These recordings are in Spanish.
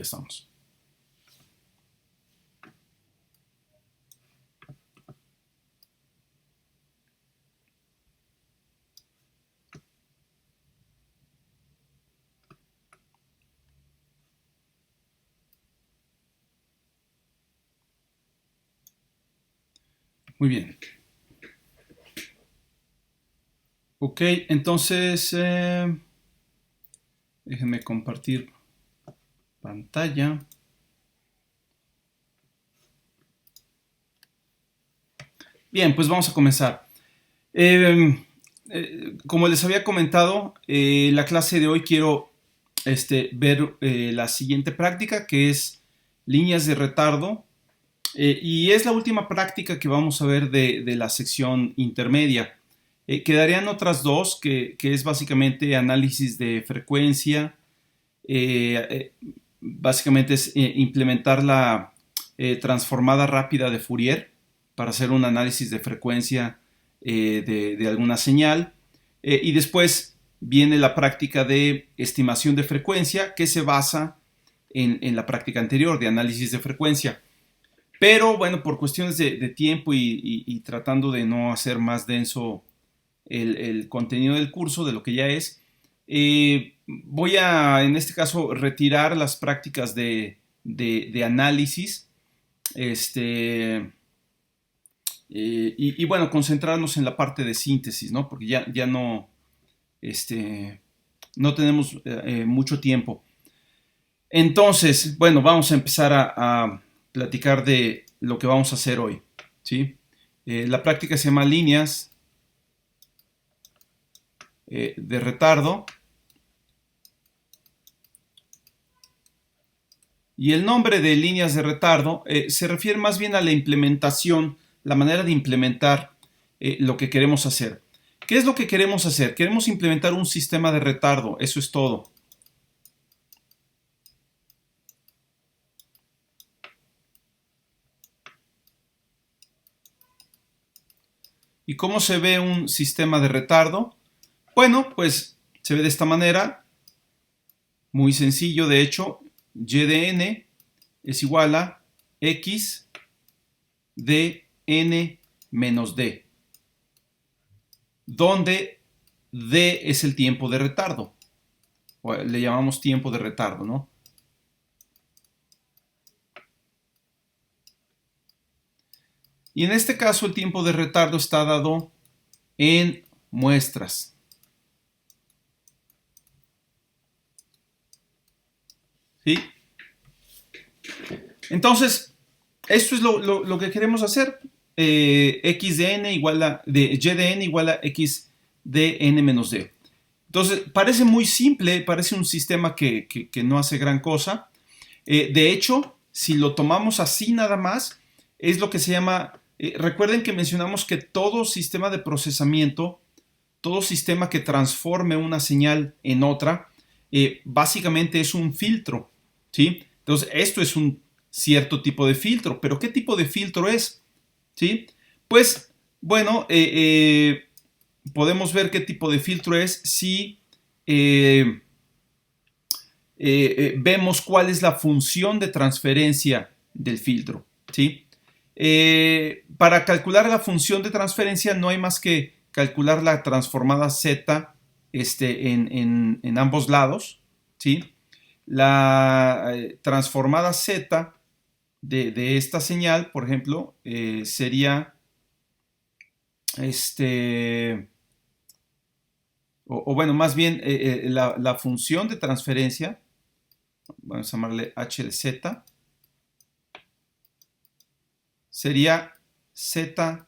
Estamos. Muy bien. Ok, entonces déjenme compartir pantalla. Bien, pues vamos a comenzar. Como les había comentado, la clase de hoy quiero ver la siguiente práctica, que es líneas de retardo, y es la última práctica que vamos a ver de la sección intermedia. Quedarían otras dos, que es básicamente análisis de frecuencia. Básicamente es implementar la transformada rápida de Fourier para hacer un análisis de frecuencia de alguna señal. Y después viene la práctica de estimación de frecuencia, que se basa en la práctica anterior de análisis de frecuencia. Pero bueno, por cuestiones de tiempo y tratando de no hacer más denso el contenido del curso de lo que ya es, voy a, en este caso, retirar las prácticas de análisis y bueno, concentrarnos en la parte de síntesis, ¿no? Porque ya no, no tenemos mucho tiempo. Entonces, bueno, vamos a empezar a platicar de lo que vamos a hacer hoy, ¿sí? La práctica se llama líneas de retardo. Y el nombre de líneas de retardo se refiere más bien a la implementación, la manera de implementar lo que queremos hacer. ¿Qué es lo que queremos hacer? Queremos implementar un sistema de retardo, eso es todo. ¿Y cómo se ve un sistema de retardo? Bueno, pues se ve de esta manera, muy sencillo de hecho, y de n es igual a x de n menos d, donde d es el tiempo de retardo, o le llamamos tiempo de retardo, ¿no? Y en este caso el tiempo de retardo está dado en muestras. ¿Sí? Entonces, esto es lo que queremos hacer. X de n igual a, y de n igual a x de n menos d. Entonces, parece muy simple, parece un sistema que no hace gran cosa. De hecho, si lo tomamos así nada más, es lo que se llama, recuerden que mencionamos que todo sistema de procesamiento, todo sistema que transforme una señal en otra, básicamente es un filtro, ¿sí? Entonces, esto es un cierto tipo de filtro, pero ¿qué tipo de filtro es? ¿Sí? Pues, bueno, podemos ver qué tipo de filtro es si vemos cuál es la función de transferencia del filtro, ¿sí? Para calcular la función de transferencia no hay más que calcular la transformada z en ambos lados, ¿sí? La transformada z de esta señal, por ejemplo, sería o bueno, más bien la función de transferencia, vamos a llamarle h de z, sería z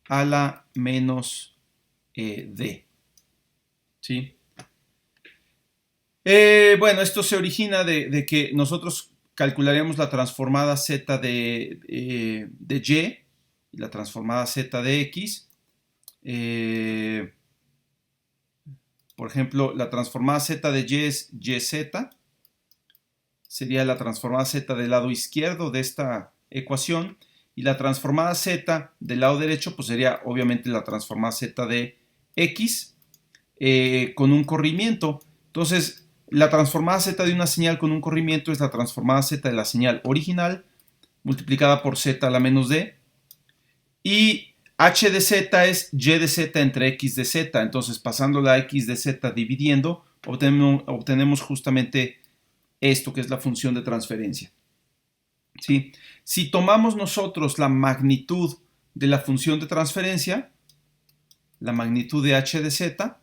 a la menos d. ¿Sí? Bueno, esto se origina de que nosotros calcularíamos la transformada z de y y la transformada z de x. Por ejemplo, la transformada z de y es yz, sería la transformada z del lado izquierdo de esta ecuación, y la transformada z del lado derecho pues sería obviamente la transformada z de x con un corrimiento. Entonces la transformada z de una señal con un corrimiento es la transformada z de la señal original multiplicada por z a la menos d. Y h de z es y de z entre x de z. Entonces, pasando la x de z dividiendo, obtenemos justamente esto que es la función de transferencia. ¿Sí? Si tomamos nosotros la magnitud de la función de transferencia, la magnitud de h de z,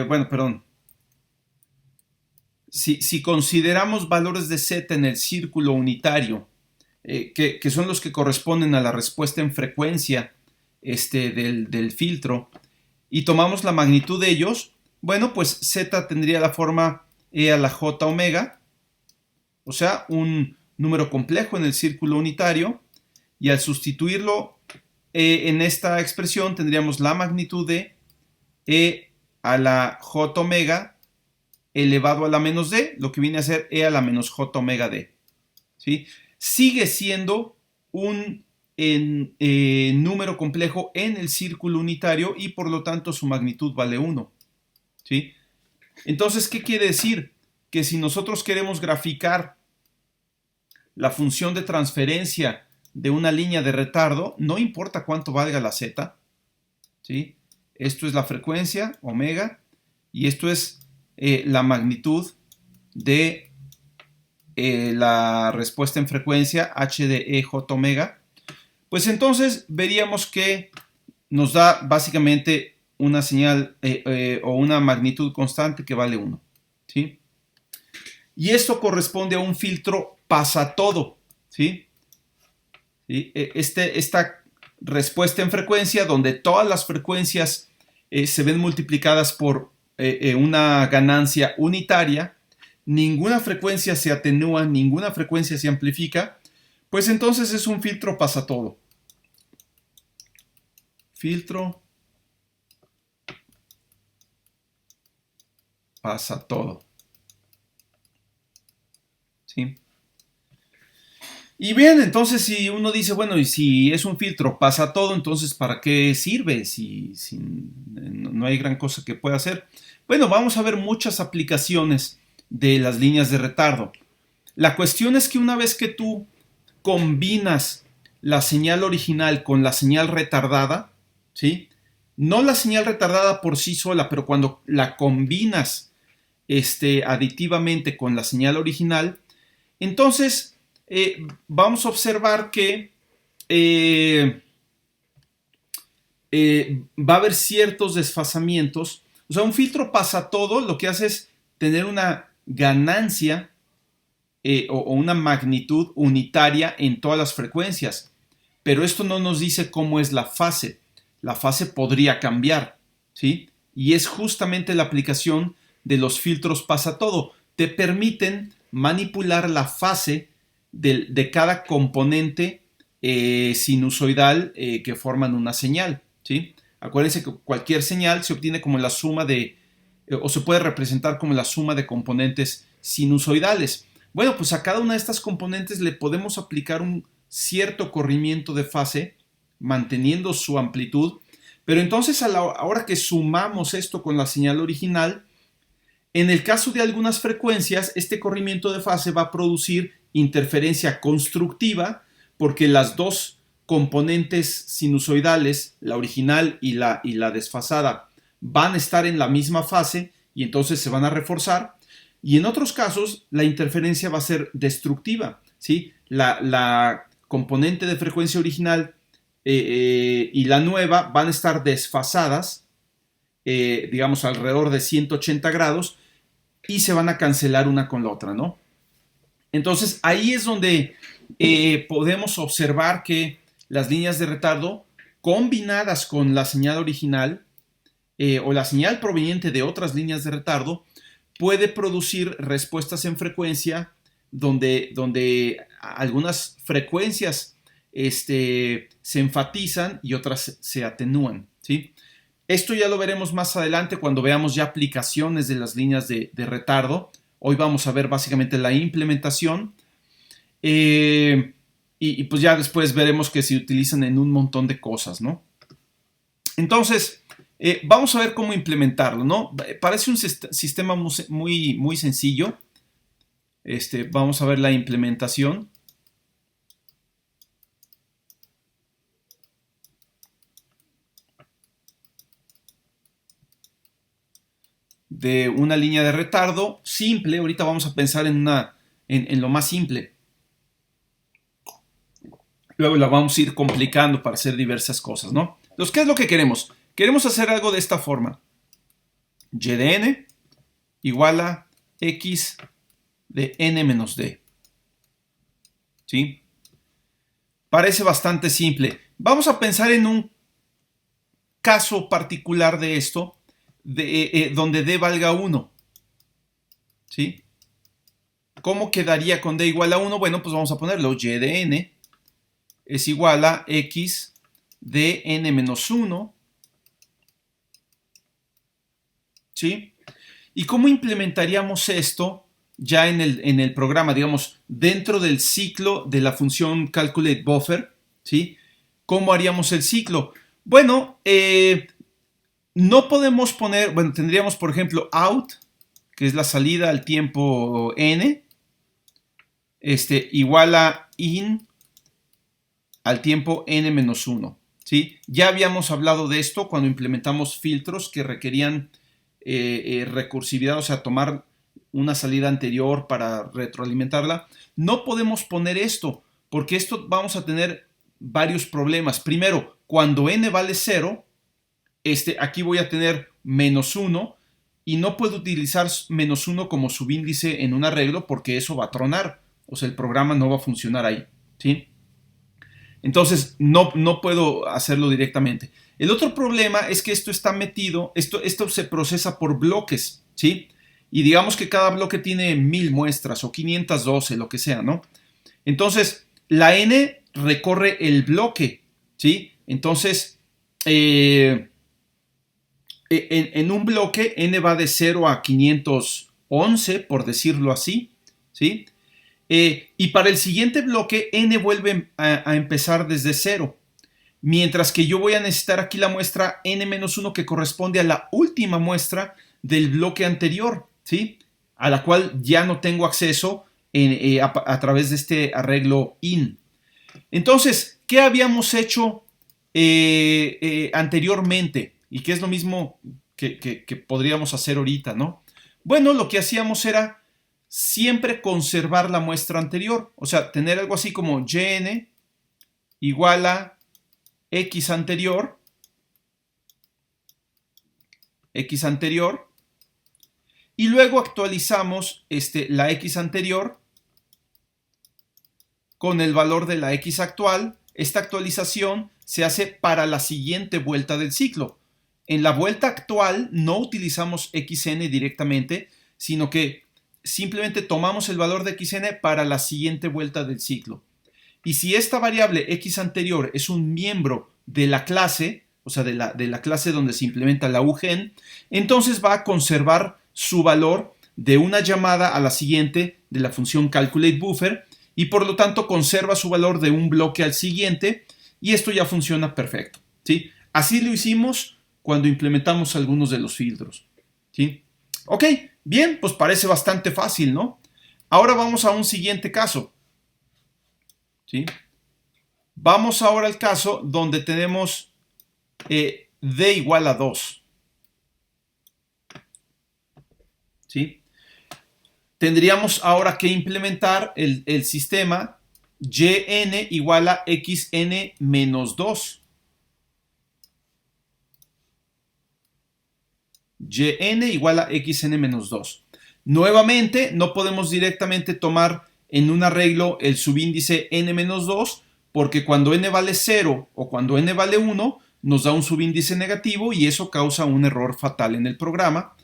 bueno, perdón. Si consideramos valores de z en el círculo unitario, que son los que corresponden a la respuesta en frecuencia del filtro, y tomamos la magnitud de ellos, bueno, pues z tendría la forma e a la j omega, o sea, un número complejo en el círculo unitario, y al sustituirlo en esta expresión tendríamos la magnitud de e a la j omega elevado a la menos d, lo que viene a ser e a la menos j omega d. ¿Sí? Sigue siendo un número complejo en el círculo unitario y por lo tanto su magnitud vale 1. ¿Sí? Entonces, ¿qué quiere decir? Que si nosotros queremos graficar la función de transferencia de una línea de retardo, no importa cuánto valga la z, ¿sí? Esto es la frecuencia, omega, y esto es la magnitud de la respuesta en frecuencia, h de e j omega, pues entonces veríamos que nos da básicamente una señal o una magnitud constante que vale 1. ¿Sí? Y esto corresponde a un filtro pasatodo. ¿Sí? ¿Sí? Esta respuesta en frecuencia, donde todas las frecuencias se ven multiplicadas por una ganancia unitaria, ninguna frecuencia se atenúa, ninguna frecuencia se amplifica, pues entonces es un filtro pasatodo. Filtro pasatodo. ¿Sí? Y bien, entonces si uno dice, bueno, y si es un filtro pasatodo, entonces ¿para qué sirve? Si no hay gran cosa que pueda hacer. Bueno, vamos a ver muchas aplicaciones de las líneas de retardo. La cuestión es que una vez que tú combinas la señal original con la señal retardada, ¿sí? No la señal retardada por sí sola, pero cuando la combinas aditivamente con la señal original, entonces vamos a observar que va a haber ciertos desfasamientos. O sea, un filtro pasatodo lo que hace es tener una ganancia o una magnitud unitaria en todas las frecuencias. Pero esto no nos dice cómo es la fase. La fase podría cambiar, ¿sí? Y es justamente la aplicación de los filtros pasatodo. Te permiten manipular la fase de cada componente sinusoidal que forman una señal, ¿sí? Acuérdense que cualquier señal se obtiene como la suma o se puede representar como la suma de componentes sinusoidales. Bueno, pues a cada una de estas componentes le podemos aplicar un cierto corrimiento de fase, manteniendo su amplitud, pero entonces a la hora que sumamos esto con la señal original, en el caso de algunas frecuencias, este corrimiento de fase va a producir interferencia constructiva porque las dos componentes sinusoidales, la original y la desfasada, van a estar en la misma fase y entonces se van a reforzar. Y en otros casos, la interferencia va a ser destructiva, ¿sí? La componente de frecuencia original y la nueva van a estar desfasadas, digamos, alrededor de 180 grados y se van a cancelar una con la otra, ¿no? Entonces, ahí es donde podemos observar que las líneas de retardo combinadas con la señal original o la señal proveniente de otras líneas de retardo puede producir respuestas en frecuencia donde algunas frecuencias se enfatizan y otras se atenúan, ¿sí? Esto ya lo veremos más adelante cuando veamos ya aplicaciones de las líneas de retardo. Hoy vamos a ver básicamente la implementación y pues ya después veremos que se utilizan en un montón de cosas, ¿no? Entonces, Vamos a ver cómo implementarlo, ¿no? Parece un sistema muy sencillo. Vamos a ver la implementación. De una línea de retardo simple. Ahorita vamos a pensar en lo más simple. Luego la vamos a ir complicando para hacer diversas cosas, ¿no? Entonces, ¿qué es lo que queremos? Queremos hacer algo de esta forma. Y de n igual a x de n menos d. ¿Sí? Parece bastante simple. Vamos a pensar en un caso particular de esto, donde d valga 1. ¿Sí? ¿Cómo quedaría con d igual a 1? Bueno, pues vamos a ponerlo. Y de n es igual a x de n menos 1. ¿Sí? ¿Y cómo implementaríamos esto ya en el programa, digamos, dentro del ciclo de la función calculateBuffer? ¿Sí? ¿Cómo haríamos el ciclo? Bueno, no podemos poner, bueno, tendríamos, por ejemplo, out, que es la salida al tiempo n, igual a in al tiempo n menos 1. ¿Sí? Ya habíamos hablado de esto cuando implementamos filtros que requerían recursividad, o sea, tomar una salida anterior para retroalimentarla. No podemos poner esto, porque esto vamos a tener varios problemas. Primero, cuando n vale 0, aquí voy a tener menos 1 y no puedo utilizar menos 1 como subíndice en un arreglo porque eso va a tronar. O sea, el programa no va a funcionar ahí. ¿Sí? Entonces, no puedo hacerlo directamente. El otro problema es que esto está metido, esto se procesa por bloques, ¿sí? Y digamos que cada bloque tiene 1000 muestras o 512, lo que sea, ¿no? Entonces, la n recorre el bloque, ¿sí? Entonces, en un bloque n va de 0 a 511, por decirlo así, ¿sí? Y para el siguiente bloque, n vuelve a empezar desde 0. Mientras que yo voy a necesitar aquí la muestra n-1 que corresponde a la última muestra del bloque anterior, ¿sí? A la cual ya no tengo acceso a través de este arreglo in. Entonces, ¿qué habíamos hecho anteriormente? Y qué es lo mismo que podríamos hacer ahorita, ¿no? Bueno, lo que hacíamos era siempre conservar la muestra anterior. O sea, tener algo así como yn igual a x anterior, y luego actualizamos la x anterior con el valor de la x actual. Esta actualización se hace para la siguiente vuelta del ciclo. En la vuelta actual no utilizamos xn directamente, sino que simplemente tomamos el valor de xn para la siguiente vuelta del ciclo. Y si esta variable x anterior es un miembro de la clase, o sea, de la clase donde se implementa la UGen, entonces va a conservar su valor de una llamada a la siguiente de la función calculateBuffer y por lo tanto conserva su valor de un bloque al siguiente y esto ya funciona perfecto, ¿sí? Así lo hicimos cuando implementamos algunos de los filtros, ¿sí? Ok, bien, pues parece bastante fácil, ¿no? Ahora vamos a un siguiente caso, ¿sí? Vamos ahora al caso donde tenemos d igual a 2, ¿sí? Tendríamos ahora que implementar el sistema yn igual a xn menos 2. Yn igual a xn menos 2. Nuevamente, no podemos directamente tomar en un arreglo el subíndice n menos 2, porque cuando n vale 0 o cuando n vale 1, nos da un subíndice negativo y eso causa un error fatal en el programa.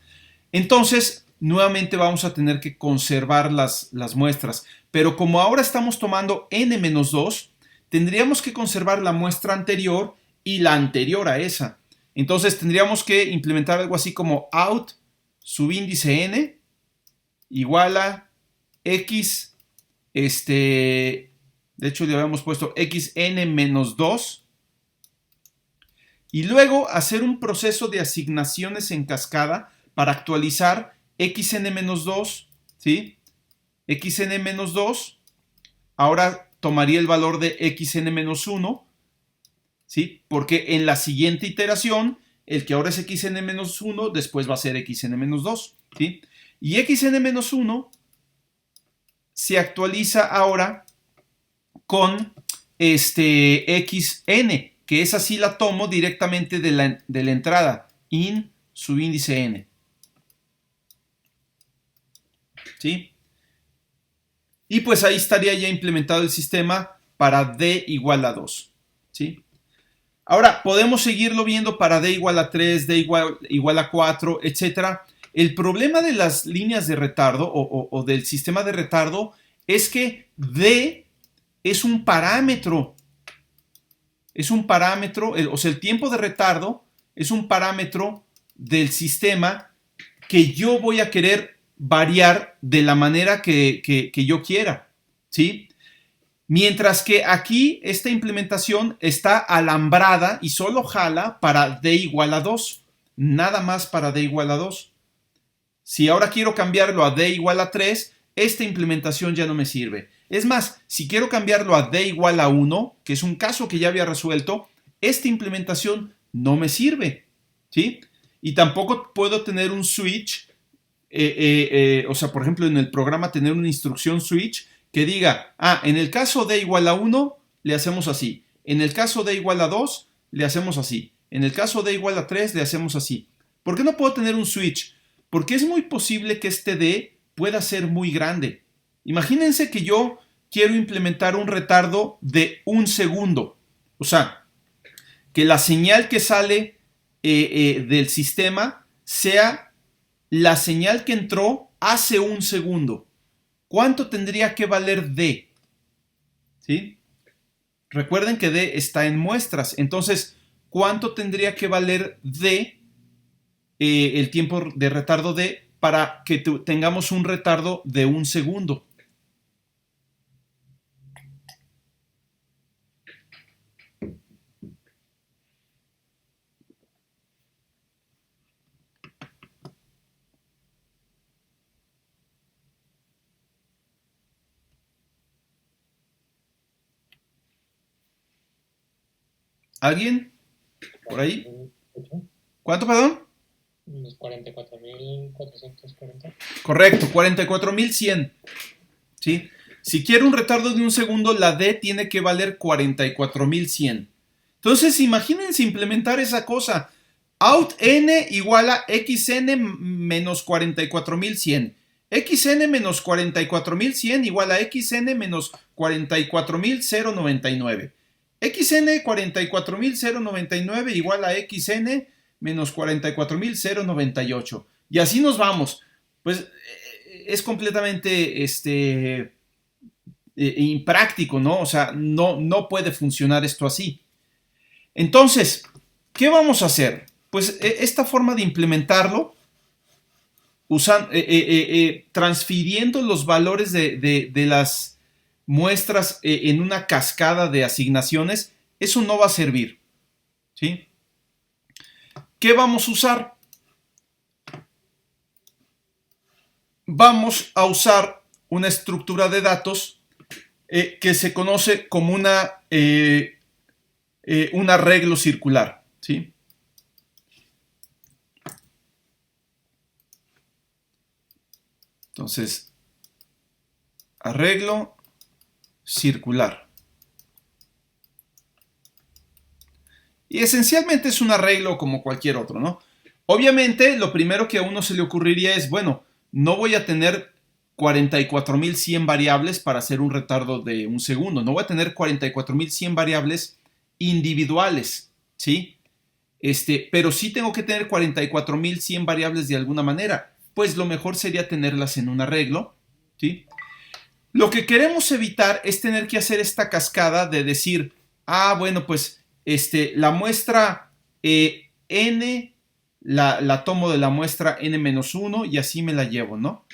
Entonces, nuevamente vamos a tener que conservar las muestras. Pero como ahora estamos tomando n menos 2, tendríamos que conservar la muestra anterior y la anterior a esa. Entonces tendríamos que implementar algo así como out subíndice n igual a x, de hecho le habíamos puesto xn menos 2 y luego hacer un proceso de asignaciones en cascada para actualizar xn-2, ¿sí? xn-2, ahora tomaría el valor de xn-1, ¿sí? Porque en la siguiente iteración, el que ahora es xn-1, después va a ser xn-2, ¿sí? Y xn-1 se actualiza ahora con xn, que esa sí la tomo directamente de la entrada, in subíndice n. ¿Sí? Y pues ahí estaría ya implementado el sistema para d igual a 2. ¿Sí? Ahora, podemos seguirlo viendo para d igual a 3, d igual a 4, etc. El problema de las líneas de retardo o del sistema de retardo es que d es un parámetro. Es un parámetro, o sea, el tiempo de retardo es un parámetro del sistema que yo voy a querer variar de la manera que yo quiera, ¿sí? Mientras que aquí esta implementación está alambrada y solo jala para d igual a 2, nada más para d igual a 2. Si ahora quiero cambiarlo a d igual a 3, esta implementación ya no me sirve. Es más, si quiero cambiarlo a d igual a 1, que es un caso que ya había resuelto, esta implementación no me sirve, ¿sí? Y tampoco puedo tener un switch, o sea, por ejemplo, en el programa tener una instrucción switch que diga, en el caso d igual a 1, le hacemos así. En el caso d igual a 2, le hacemos así. En el caso d igual a 3, le hacemos así. ¿Por qué no puedo tener un switch? Porque es muy posible que este d pueda ser muy grande. Imagínense que yo quiero implementar un retardo de 1 segundo. O sea, que la señal que sale del sistema sea la señal que entró hace 1 segundo. ¿Cuánto tendría que valer d? ¿Sí? Recuerden que d está en muestras. Entonces, ¿cuánto tendría que valer d, el tiempo de retardo d, para que tengamos un retardo de 1 segundo? ¿Alguien? ¿Por ahí? ¿Cuánto, perdón? 44.440. Correcto, 44.100. ¿Sí? Si quiero un retardo de 1 segundo, la D tiene que valer 44.100. Entonces, imagínense implementar esa cosa. Out n igual a xn menos 44.100. xn menos 44.100 igual a xn menos 44.099. xn 44.099 igual a xn menos 44.098. Y así nos vamos. Pues es completamente impráctico, ¿no? O sea, no puede funcionar esto así. Entonces, ¿qué vamos a hacer? Pues esta forma de implementarlo, transfiriendo los valores de las muestras en una cascada de asignaciones, eso no va a servir, ¿sí? ¿Qué vamos a usar? Vamos a usar una estructura de datos que se conoce como un arreglo circular, ¿sí? Entonces, arreglo circular. Y esencialmente es un arreglo como cualquier otro, ¿no? Obviamente, lo primero que a uno se le ocurriría es, bueno, no voy a tener 44.100 variables para hacer un retardo de 1 segundo. No voy a tener 44.100 variables individuales, ¿sí? Pero sí tengo que tener 44.100 variables de alguna manera. Pues lo mejor sería tenerlas en un arreglo, ¿sí? Lo que queremos evitar es tener que hacer esta cascada de decir, bueno, pues la muestra n la tomo de la muestra n-1 y así me la llevo, ¿no?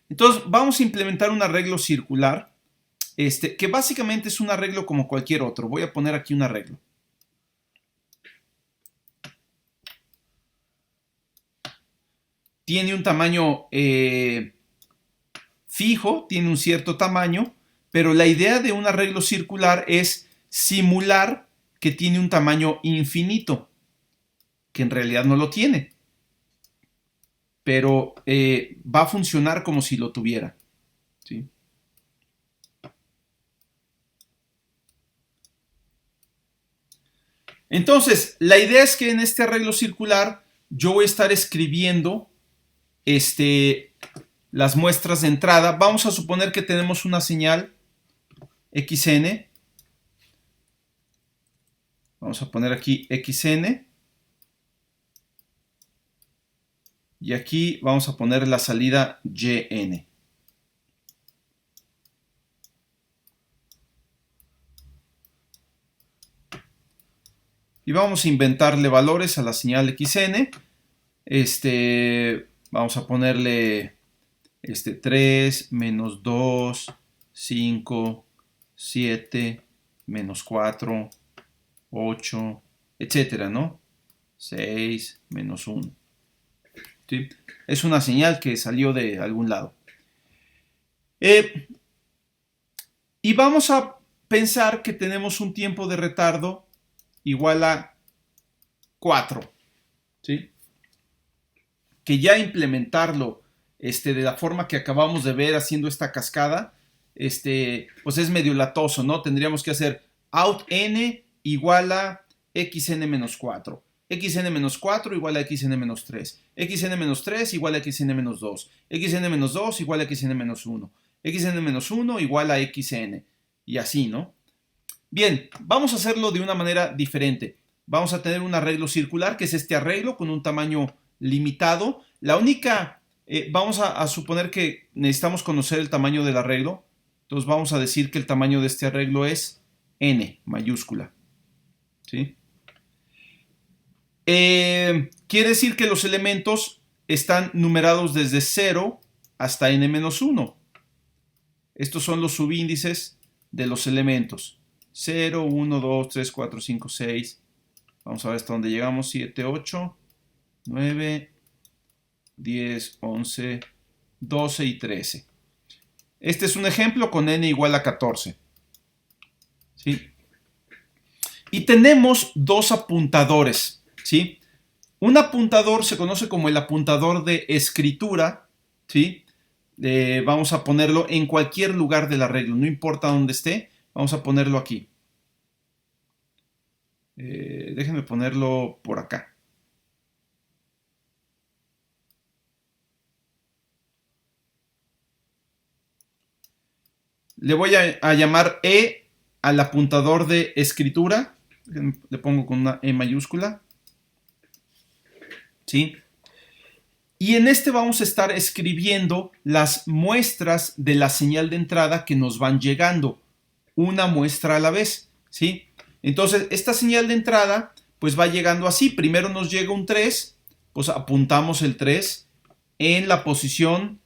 Entonces vamos a implementar un arreglo circular, que básicamente es un arreglo como cualquier otro. Voy a poner aquí un arreglo. tiene un tamaño fijo, tiene un cierto tamaño, pero la idea de un arreglo circular es simular que tiene un tamaño infinito, que en realidad no lo tiene, pero va a funcionar como si lo tuviera, ¿sí? Entonces, la idea es que en este arreglo circular yo voy a estar escribiendo las muestras de entrada. Vamos a suponer que tenemos una señal xn. Vamos a poner aquí xn. Y aquí vamos a poner la salida yn. Y vamos a inventarle valores a la señal xn. Vamos a ponerle 3, menos 2, 5, 7, menos 4, 8, etcétera, ¿no? 6, menos 1. ¿Sí? Es una señal que salió de algún lado. Y vamos a pensar que tenemos un tiempo de retardo igual a 4. ¿Sí? Que ya implementarlo de la forma que acabamos de ver haciendo esta cascada, pues es medio latoso, ¿no? Tendríamos que hacer out n igual a xn-4. xn-4 igual a xn-3. xn-3 igual a xn-2. xn-2 igual a xn-1. xn-1 igual a xn. Y así, ¿no? Bien, vamos a hacerlo de una manera diferente. Vamos a tener un arreglo circular, que es este arreglo con un tamaño limitado. La única, vamos a suponer que necesitamos conocer el tamaño del arreglo. Entonces vamos a decir que el tamaño de este arreglo es n mayúscula. ¿Sí? Quiere decir que los elementos están numerados desde 0 hasta n-1. Estos son los subíndices de los elementos. 0, 1, 2, 3, 4, 5, 6. Vamos a ver hasta dónde llegamos. 7, 8, 9, 10, 11, 12 y 13. Este es un ejemplo con n igual a 14. ¿Sí? Y tenemos dos apuntadores. ¿Sí? Un apuntador se conoce como el apuntador de escritura. ¿Sí? Vamos a ponerlo en cualquier lugar del arreglo, no importa dónde esté, vamos a ponerlo aquí. Déjenme ponerlo por acá. Le voy a llamar E al apuntador de escritura. Le pongo con una E mayúscula. ¿Sí? Y en este vamos a estar escribiendo las muestras de la señal de entrada que nos van llegando, una muestra a la vez, ¿sí? Entonces, esta señal de entrada, pues va llegando así. Primero nos llega un 3, pues apuntamos el 3 en la posición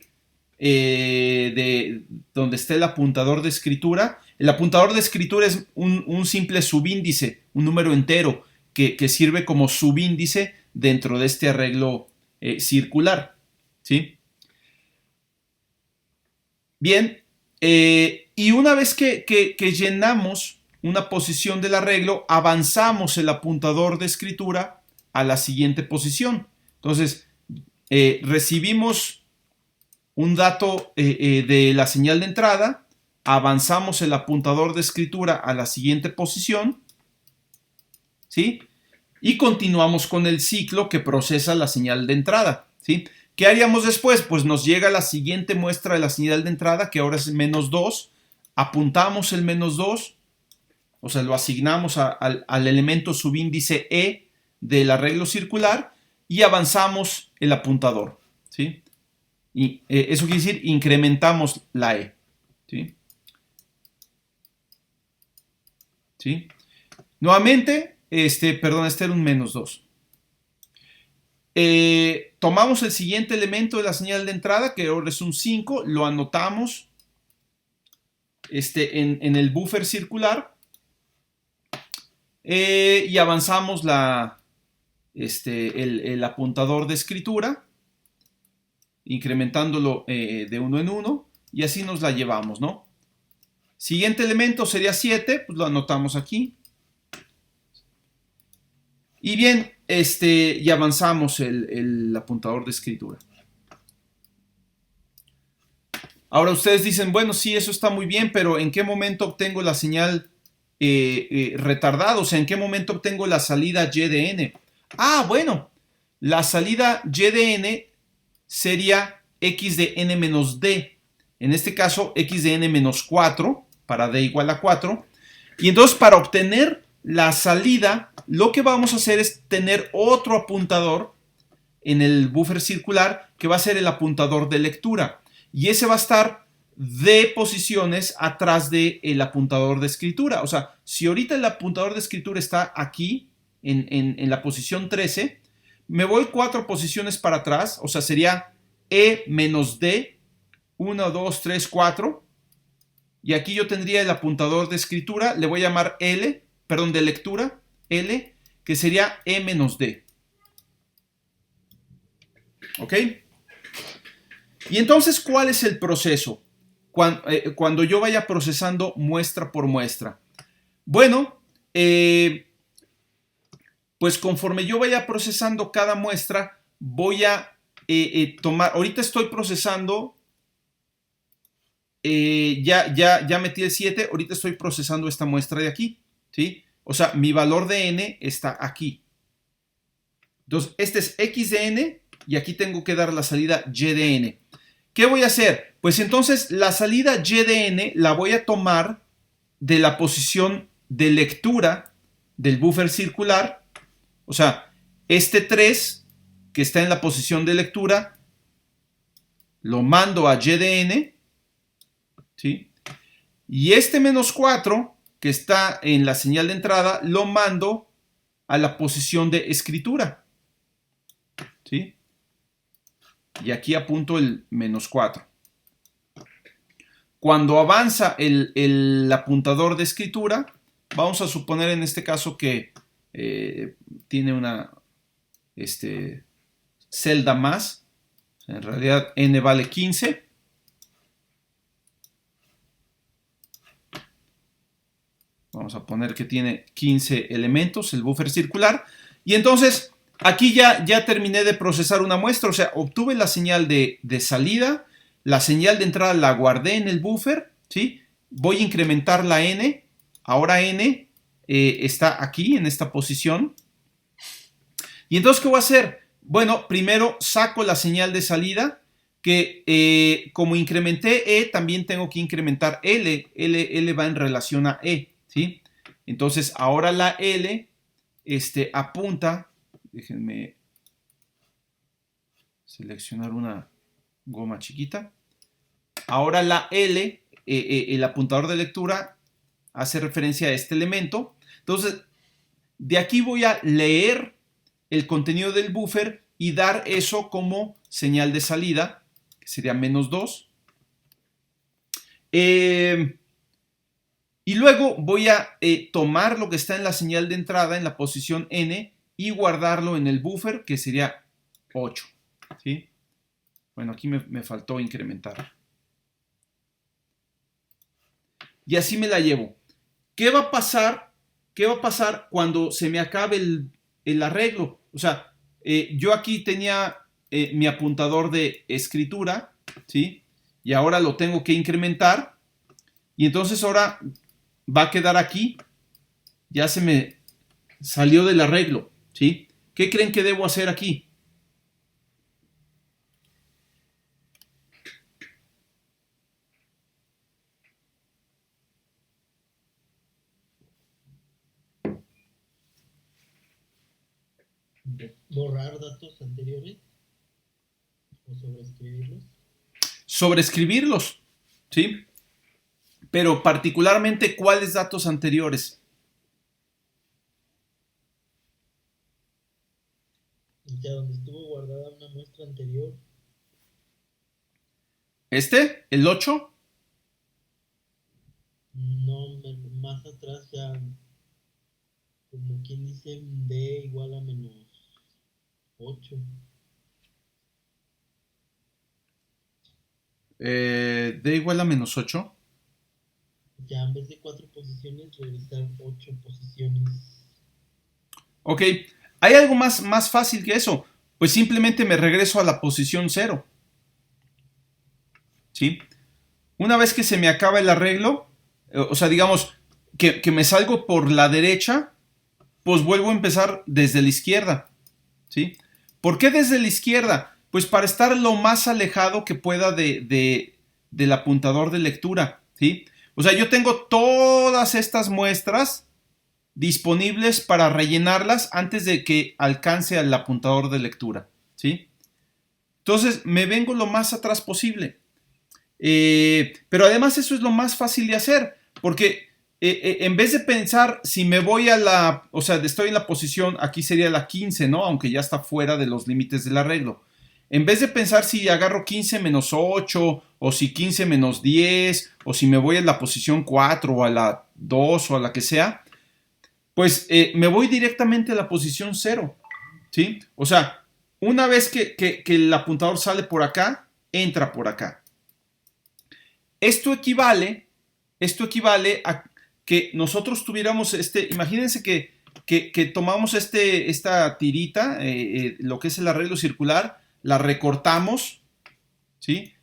de donde esté el apuntador de escritura. El apuntador de escritura es un simple subíndice, un número entero que sirve como subíndice dentro de este arreglo circular. ¿Sí? Bien, y una vez que llenamos una posición del arreglo, avanzamos el apuntador de escritura a la siguiente posición. Entonces, recibimos un dato de la señal de entrada, avanzamos el apuntador de escritura a la siguiente posición, ¿sí? Y continuamos con el ciclo que procesa la señal de entrada, ¿sí? ¿Qué haríamos después? Pues nos llega la siguiente muestra de la señal de entrada, que ahora es menos 2, apuntamos el menos 2, o sea, lo asignamos al elemento subíndice E del arreglo circular y avanzamos el apuntador, ¿sí? Y eso quiere decir incrementamos la E, ¿sí? ¿Sí? Nuevamente, perdón, este era un menos 2. Tomamos el siguiente elemento de la señal de entrada, que ahora es un 5, lo anotamos en el buffer circular y avanzamos el apuntador de escritura incrementándolo de uno en uno, y así nos la llevamos, ¿no? Siguiente elemento sería 7, pues lo anotamos aquí. Y bien, y avanzamos el apuntador de escritura. Ahora ustedes dicen, bueno, sí, eso está muy bien, pero ¿en qué momento obtengo la señal retardada? O sea, ¿en qué momento obtengo la salida Y de n? Ah, bueno, la salida Y de n sería x de n menos d. En este caso, x de n menos 4, para d igual a 4. Y entonces, para obtener la salida, lo que vamos a hacer es tener otro apuntador en el buffer circular, que va a ser el apuntador de lectura. Y ese va a estar de posiciones atrás del apuntador de escritura. O sea, si ahorita el apuntador de escritura está aquí, en la posición 13, me voy 4 posiciones para atrás, o sea, sería E menos D, 1, 2, 3, 4. Y aquí yo tendría el apuntador de escritura, le voy a llamar L, perdón, de lectura, L, que sería E menos D. ¿Ok? Y entonces, ¿cuál es el proceso? Cuando yo vaya procesando muestra por muestra. Bueno, pues conforme yo vaya procesando cada muestra, voy a tomar, ahorita estoy procesando, ya metí el 7, ahorita estoy procesando esta muestra de aquí, ¿sí? O sea, mi valor de n está aquí. Entonces, este es x de n y aquí tengo que dar la salida y de n. ¿Qué voy a hacer? Pues entonces la salida y de n la voy a tomar de la posición de lectura del buffer circular. O sea, este 3 que está en la posición de lectura lo mando a y de n, ¿sí? Y este menos 4 que está en la señal de entrada lo mando a la posición de escritura, ¿sí? Y aquí apunto el menos 4. Cuando avanza el apuntador de escritura, vamos a suponer en este caso que tiene una celda más. En realidad n vale 15. Vamos a poner que tiene 15 elementos el buffer circular. Y entonces aquí ya terminé de procesar una muestra. O sea, obtuve la señal de salida. La señal de entrada la guardé en el buffer, ¿sí? Voy a incrementar la n. Ahora n está aquí, en esta posición. Y entonces, ¿qué voy a hacer? Bueno, primero saco la señal de salida, que como incrementé E, también tengo que incrementar L. L va en relación a E, ¿sí? Entonces, ahora la L apunta, déjenme seleccionar una goma chiquita. Ahora la L, el apuntador de lectura, hace referencia a este elemento. Entonces, de aquí voy a leer el contenido del buffer y dar eso como señal de salida, que sería menos 2. Y luego voy a tomar lo que está en la señal de entrada, en la posición n, y guardarlo en el buffer, que sería 8. ¿Sí? Bueno, aquí me faltó incrementar. Y así me la llevo. ¿Qué va a pasar? ¿Qué va a pasar cuando se me acabe el arreglo? O sea, yo aquí tenía mi apuntador de escritura, ¿sí? Y ahora lo tengo que incrementar. Y entonces ahora va a quedar aquí. Ya se me salió del arreglo, ¿sí? ¿Qué creen que debo hacer aquí? ¿Borrar datos anteriores o sobreescribirlos? Sobreescribirlos, ¿sí? Pero particularmente, ¿cuáles datos anteriores? Ya donde estuvo guardada una muestra anterior. ¿El 8? No, más atrás ya, como quien dice, D igual a menos 8. D igual a -8. Ya en vez de 4 posiciones, regresar 8 posiciones. Ok, ¿hay algo más fácil que eso? Pues simplemente me regreso a la posición 0. ¿Sí? Una vez que se me acaba el arreglo, o sea, digamos que me salgo por la derecha, pues vuelvo a empezar desde la izquierda. ¿Sí? ¿Por qué desde la izquierda? Pues para estar lo más alejado que pueda del apuntador de lectura. ¿Sí? O sea, yo tengo todas estas muestras disponibles para rellenarlas antes de que alcance al apuntador de lectura. ¿Sí? Entonces me vengo lo más atrás posible. Pero además eso es lo más fácil de hacer, porque en vez de pensar si me voy a la, o sea, estoy en la posición, aquí sería la 15, ¿no? Aunque ya está fuera de los límites del arreglo. En vez de pensar si agarro 15 menos 8, o si 15 menos 10, o si me voy a la posición 4, o a la 2, o a la que sea, pues me voy directamente a la posición 0, ¿sí? O sea, una vez que el apuntador sale por acá, entra por acá. Esto equivale, esto equivale a que nosotros tuviéramos imagínense que tomamos esta tirita, lo que es el arreglo circular, la recortamos, ¿sí?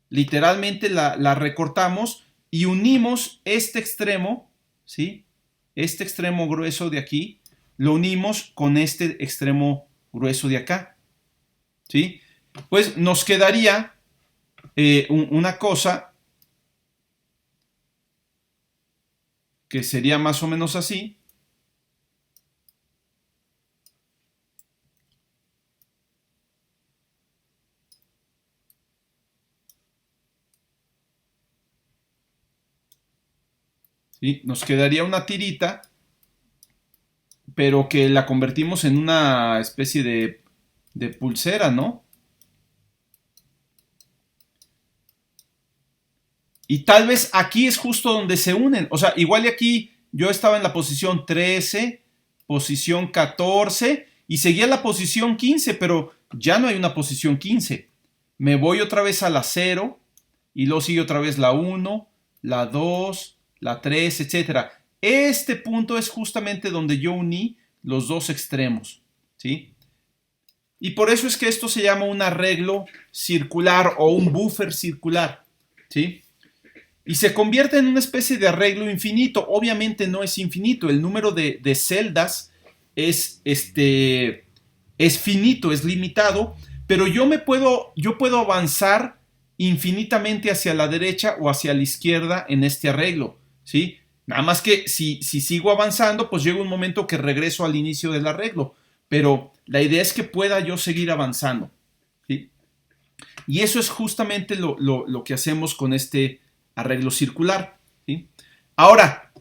Literalmente la recortamos y unimos este extremo, ¿sí? Este extremo grueso de aquí, lo unimos con este extremo grueso de acá, ¿sí? Pues nos quedaría una cosa que sería más o menos así. ¿Sí? Nos quedaría una tirita, pero que la convertimos en una especie de pulsera, ¿no? Y tal vez aquí es justo donde se unen. O sea, igual y aquí yo estaba en la posición 13, posición 14 y seguía la posición 15, pero ya no hay una posición 15. Me voy otra vez a la 0 y luego sigue otra vez la 1, la 2, la 3, etcétera. Este punto es justamente donde yo uní los dos extremos, ¿sí? Y por eso es que esto se llama un arreglo circular o un buffer circular, ¿sí? Y se convierte en una especie de arreglo infinito. Obviamente no es infinito, el número de celdas es, es finito, es limitado, pero yo puedo avanzar infinitamente hacia la derecha o hacia la izquierda en este arreglo, ¿sí? Nada más que si sigo avanzando, pues llega un momento que regreso al inicio del arreglo, pero la idea es que pueda yo seguir avanzando, ¿sí? Y eso es justamente lo que hacemos con este arreglo circular, ¿sí? Ahora,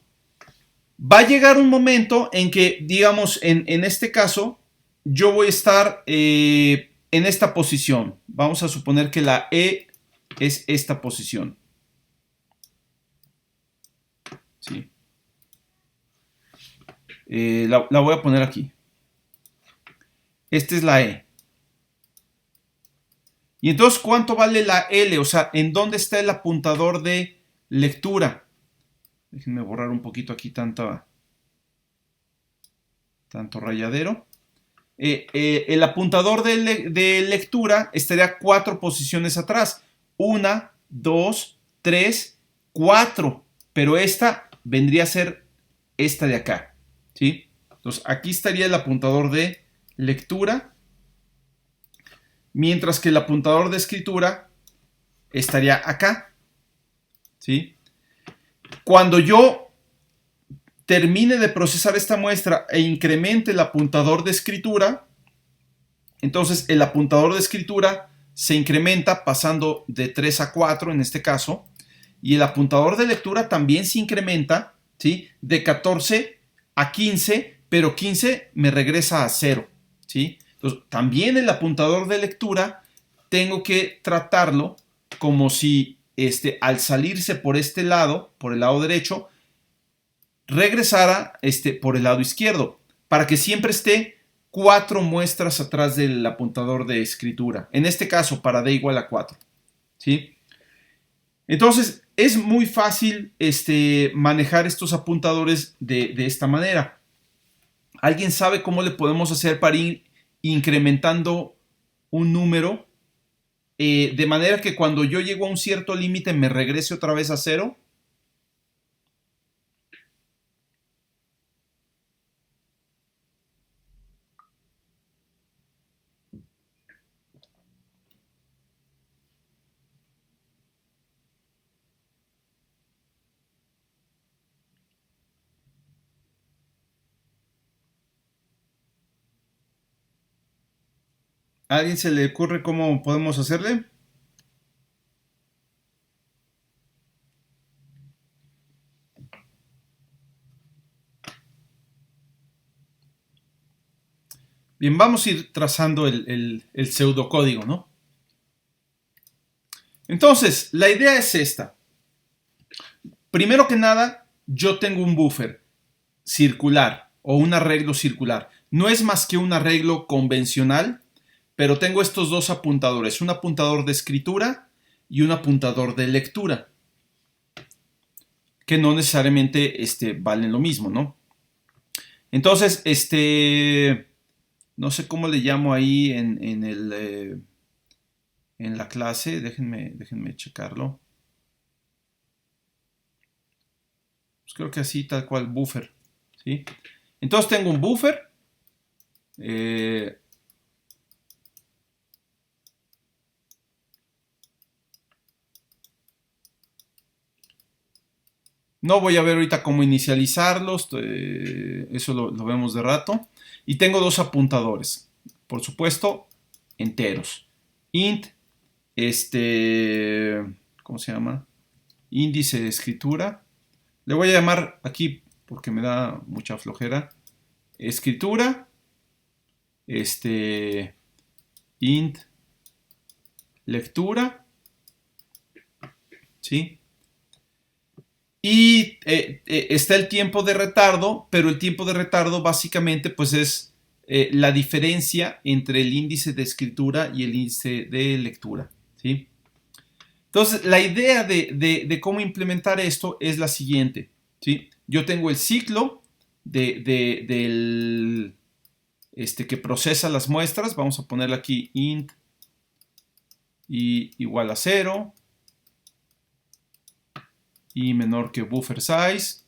va a llegar un momento en que, digamos, en este caso, yo voy a estar en esta posición. Vamos a suponer que la E es esta posición, ¿sí? La voy a poner aquí. Esta es la E. Y entonces, ¿cuánto vale la L? O sea, ¿en dónde está el apuntador de lectura? Déjenme borrar un poquito aquí tanto rayadero. El apuntador de lectura estaría 4 posiciones atrás. 1, 2, 3, 4. Pero esta vendría a ser esta de acá, ¿sí? Entonces, aquí estaría el apuntador de lectura, mientras que el apuntador de escritura estaría acá, ¿sí? Cuando yo termine de procesar esta muestra e incremente el apuntador de escritura, entonces el apuntador de escritura se incrementa pasando de 3 a 4 en este caso, y el apuntador de lectura también se incrementa, ¿sí? De 14 a 15, pero 15 me regresa a 0, ¿sí? Entonces, también el apuntador de lectura tengo que tratarlo como si al salirse por este lado, por el lado derecho, regresara por el lado izquierdo, para que siempre esté 4 muestras atrás del apuntador de escritura. En este caso, para D igual a 4. ¿Sí? Entonces, es muy fácil manejar estos apuntadores de esta manera. ¿Alguien sabe cómo le podemos hacer para ir incrementando un número de manera que cuando yo llego a un cierto límite me regrese otra vez a cero? ¿A alguien se le ocurre cómo podemos hacerle? Bien, vamos a ir trazando el pseudocódigo, ¿no? Entonces, la idea es esta. Primero que nada, yo tengo un buffer circular o un arreglo circular. No es más que un arreglo convencional, pero tengo estos dos apuntadores, un apuntador de escritura y un apuntador de lectura, que no necesariamente valen lo mismo, ¿no? Entonces, no sé cómo le llamo ahí en la clase, déjenme checarlo. Pues creo que así, tal cual, buffer, ¿sí? Entonces tengo un buffer, no voy a ver ahorita cómo inicializarlos, eso lo vemos de rato. Y tengo dos apuntadores, por supuesto, enteros. Int, ¿cómo se llama? Índice de escritura. Le voy a llamar aquí, porque me da mucha flojera, escritura, int, lectura, ¿sí? Y está el tiempo de retardo, pero el tiempo de retardo básicamente pues es la diferencia entre el índice de escritura y el índice de lectura, ¿sí? Entonces, la idea de cómo implementar esto es la siguiente, ¿sí? Yo tengo el ciclo del que procesa las muestras. Vamos a ponerle aquí int y igual a 0 y menor que buffer size.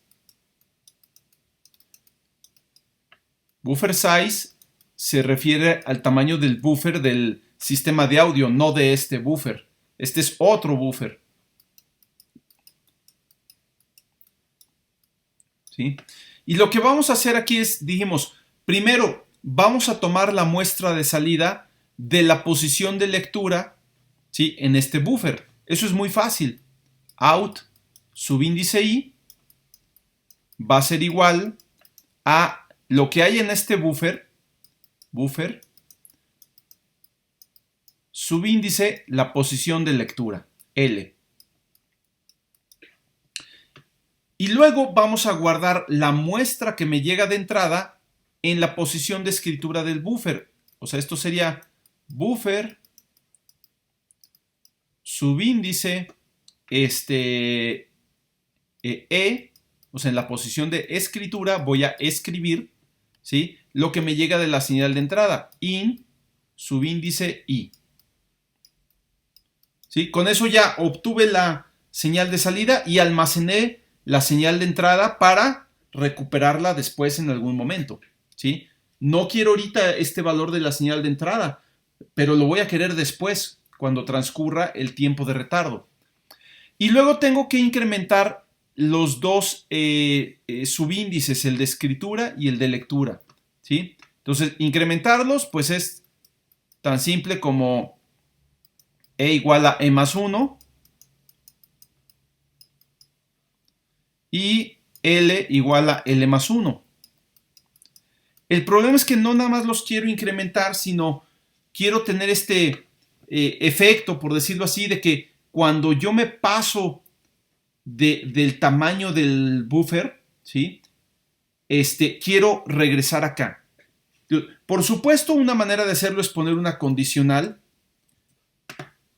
Buffer size se refiere al tamaño del buffer del sistema de audio, no de este buffer. Este es otro buffer, ¿sí? Y lo que vamos a hacer aquí es, dijimos, primero vamos a tomar la muestra de salida de la posición de lectura, ¿sí?, en este buffer. Eso es muy fácil. Out subíndice i va a ser igual a lo que hay en este buffer subíndice la posición de lectura, L. Y luego vamos a guardar la muestra que me llega de entrada en la posición de escritura del buffer. O sea, esto sería buffer subíndice o sea, en la posición de escritura voy a escribir, ¿sí?, lo que me llega de la señal de entrada, in subíndice i. ¿Sí? Con eso ya obtuve la señal de salida y almacené la señal de entrada para recuperarla después en algún momento, ¿sí? No quiero ahorita este valor de la señal de entrada, pero lo voy a querer después, cuando transcurra el tiempo de retardo. Y luego tengo que incrementar los dos subíndices, el de escritura y el de lectura, ¿sí? Entonces, incrementarlos, pues es tan simple como e igual a e más 1 y L igual a L más 1. El problema es que no nada más los quiero incrementar, sino quiero tener este efecto, por decirlo así, de que cuando yo me paso del tamaño del buffer, ¿sí?, quiero regresar acá. Por supuesto, una manera de hacerlo es poner una condicional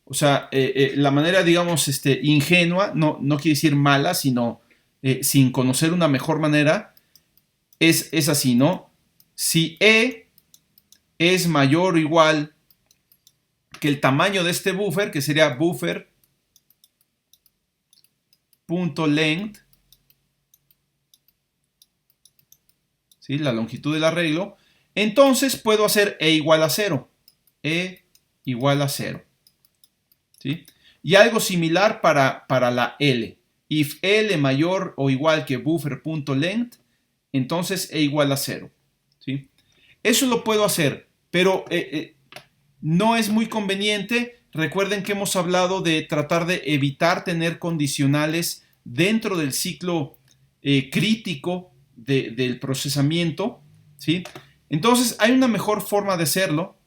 O sea, la manera, digamos, ingenua, no quiere decir mala, sino sin conocer una mejor manera, es así, ¿no? Si E es mayor o igual que el tamaño de este buffer, que sería buffer.length, ¿sí? La longitud del arreglo, entonces puedo hacer E igual a 0. E igual a 0. ¿Sí? Y algo similar para la L. If L mayor o igual que buffer.length, entonces E igual a 0. ¿Sí? Eso lo puedo hacer, pero no es muy conveniente. Recuerden que hemos hablado de tratar de evitar tener condicionales dentro del ciclo crítico del procesamiento. ¿Sí? Entonces hay una mejor forma de hacerlo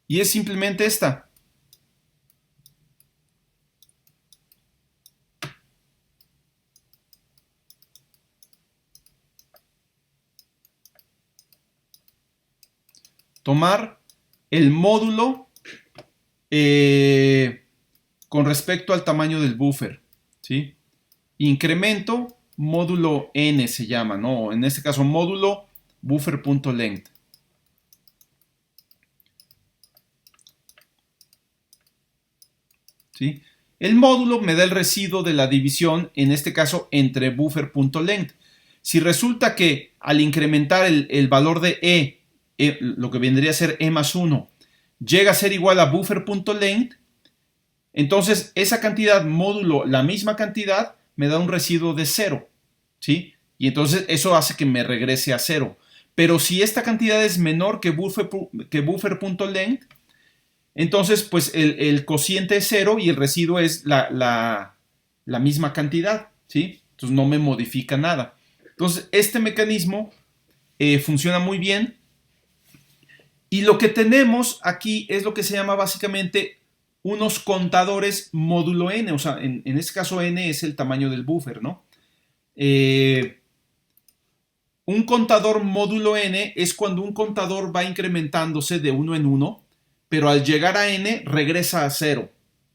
y es simplemente esta. Tomar el módulo con respecto al tamaño del buffer, ¿sí? Incremento módulo n se llama, ¿no? En este caso módulo buffer.length. ¿Sí? El módulo me da el residuo de la división, en este caso entre buffer.length. Si resulta que al incrementar el valor de lo que vendría a ser E más 1, llega a ser igual a buffer.length, entonces esa cantidad módulo la misma cantidad me da un residuo de 0, ¿sí? Y entonces eso hace que me regrese a 0. Pero si esta cantidad es menor que buffer.length, entonces pues el cociente es 0 y el residuo es la misma cantidad, ¿sí? Entonces no me modifica nada. Entonces este mecanismo funciona muy bien. Y lo que tenemos aquí es lo que se llama básicamente unos contadores módulo n, o sea, en este caso n es el tamaño del buffer, ¿no? Un contador módulo n es cuando un contador va incrementándose de uno en uno, pero al llegar a n regresa a 0,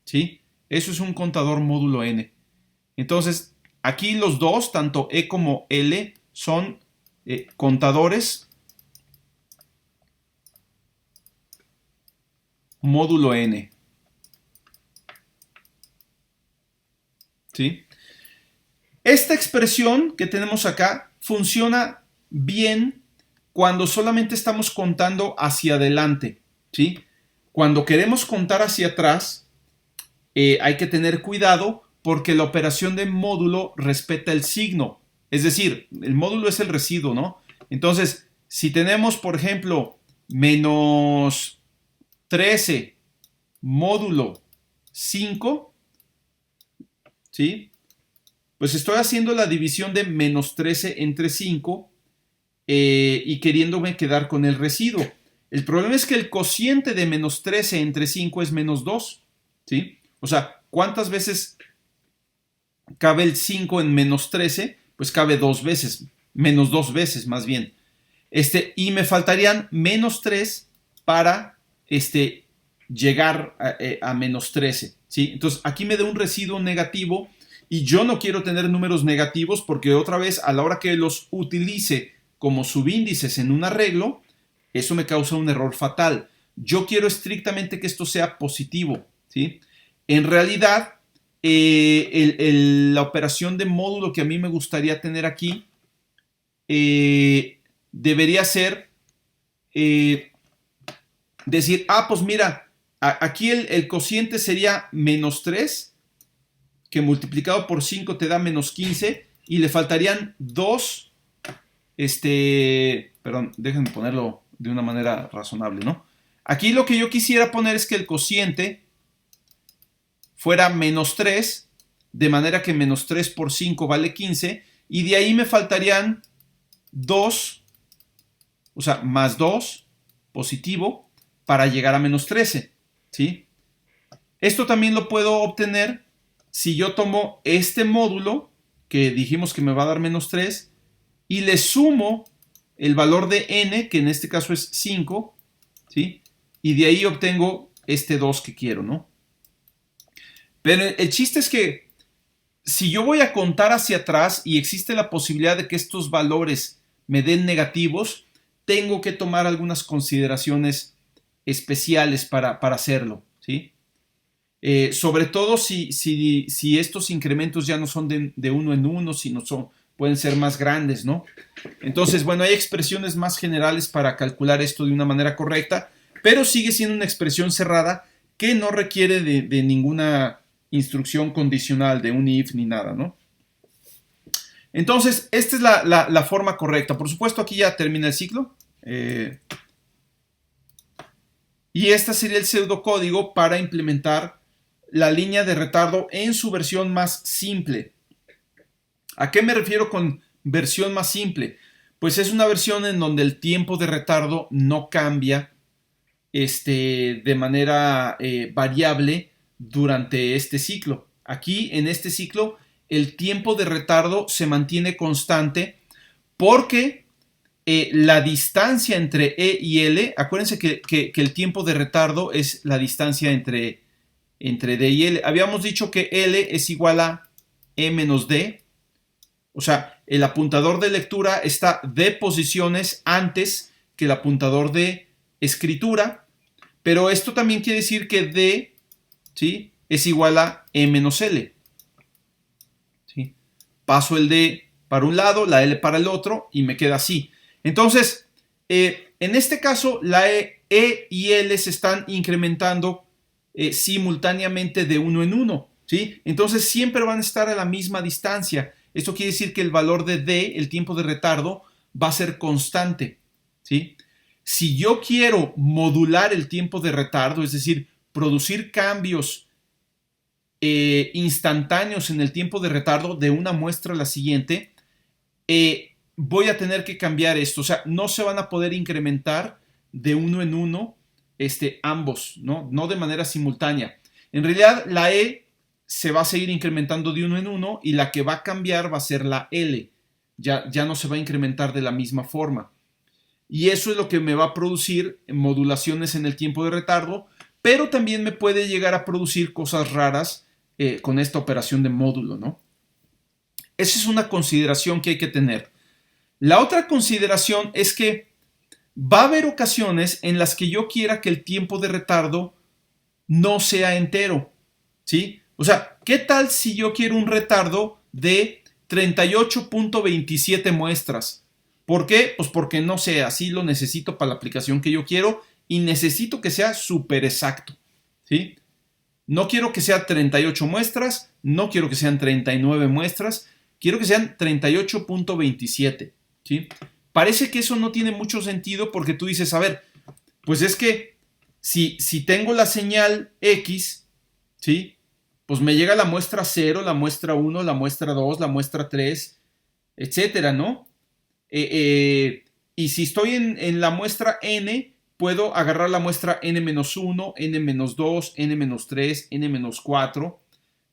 ¿sí? Eso es un contador módulo n. Entonces, aquí los dos, tanto E como L, son contadores módulo n. ¿Sí? Esta expresión que tenemos acá funciona bien cuando solamente estamos contando hacia adelante, ¿sí? Cuando queremos contar hacia atrás, hay que tener cuidado porque la operación de módulo respeta el signo. Es decir, el módulo es el residuo, ¿no? Entonces, si tenemos, por ejemplo, menos 13 módulo 5, ¿sí? Pues estoy haciendo la división de menos 13 entre 5 y queriéndome quedar con el residuo. El problema es que el cociente de menos 13 entre 5 es menos 2, ¿sí? O sea, ¿cuántas veces cabe el 5 en menos 13? Pues cabe 2 veces, menos 2 veces más bien. Y me faltarían menos 3 para llegar a menos 13, ¿sí? Entonces aquí me da un residuo negativo y yo no quiero tener números negativos porque otra vez a la hora que los utilice como subíndices en un arreglo, eso me causa un error fatal. Yo quiero estrictamente que esto sea positivo, ¿sí? En realidad, la operación de módulo que a mí me gustaría tener aquí debería ser decir, pues mira, aquí el cociente sería menos 3, que multiplicado por 5 te da menos 15, y le faltarían 2, perdón, déjenme ponerlo de una manera razonable, ¿no? Aquí lo que yo quisiera poner es que el cociente fuera menos 3, de manera que menos 3 por 5 vale 15, y de ahí me faltarían 2, o sea, más 2, positivo, para llegar a menos 13, ¿sí? Esto también lo puedo obtener si yo tomo este módulo, que dijimos que me va a dar menos 3, y le sumo el valor de n, que en este caso es 5, ¿sí? Y de ahí obtengo este 2 que quiero, ¿no? Pero el chiste es que si yo voy a contar hacia atrás y existe la posibilidad de que estos valores me den negativos, tengo que tomar algunas consideraciones especiales para hacerlo, ¿sí? Sobre todo si estos incrementos ya no son de uno en uno, sino pueden ser más grandes, ¿no? Entonces, bueno, hay expresiones más generales para calcular esto de una manera correcta, pero sigue siendo una expresión cerrada que no requiere de ninguna instrucción condicional, de un if ni nada, ¿no? Entonces, esta es la forma correcta. Por supuesto, aquí ya termina el ciclo. Y este sería el pseudocódigo para implementar la línea de retardo en su versión más simple. ¿A qué me refiero con versión más simple? Pues es una versión en donde el tiempo de retardo no cambia de manera variable durante este ciclo. Aquí en este ciclo el tiempo de retardo se mantiene constante porque la distancia entre E y L, acuérdense que el tiempo de retardo es la distancia entre D y L. Habíamos dicho que L es igual a E menos D. O sea, el apuntador de lectura está de posiciones antes que el apuntador de escritura, pero esto también quiere decir que D, ¿sí?, es igual a E menos L. ¿Sí? Paso el D para un lado, la L para el otro y me queda así. Entonces, en este caso, la E y L se están incrementando simultáneamente de uno en uno, ¿sí? Entonces, siempre van a estar a la misma distancia. Esto quiere decir que el valor de D, el tiempo de retardo, va a ser constante, ¿sí? Si yo quiero modular el tiempo de retardo, es decir, producir cambios instantáneos en el tiempo de retardo de una muestra a la siguiente, voy a tener que cambiar esto. O sea, no se van a poder incrementar de uno en uno ambos, ¿no? No de manera simultánea. En realidad, la E se va a seguir incrementando de uno en uno y la que va a cambiar va a ser la L. Ya no se va a incrementar de la misma forma. Y eso es lo que me va a producir modulaciones en el tiempo de retardo, pero también me puede llegar a producir cosas raras con esta operación de módulo, ¿no? Esa es una consideración que hay que tener. La otra consideración es que va a haber ocasiones en las que yo quiera que el tiempo de retardo no sea entero, ¿sí? O sea, ¿qué tal si yo quiero un retardo de 38.27 muestras? ¿Por qué? Pues porque no sé, así lo necesito para la aplicación que yo quiero y necesito que sea súper exacto, ¿sí? No quiero que sea 38 muestras, no quiero que sean 39 muestras, quiero que sean 38.27, ¿sí? Parece que eso no tiene mucho sentido porque tú dices, a ver, pues es que si tengo la señal X, ¿sí?, pues me llega la muestra 0, la muestra 1, la muestra 2, la muestra 3, etcétera, ¿no? Y si estoy en la muestra n, puedo agarrar la muestra n-1, n-2, n-3, n-4,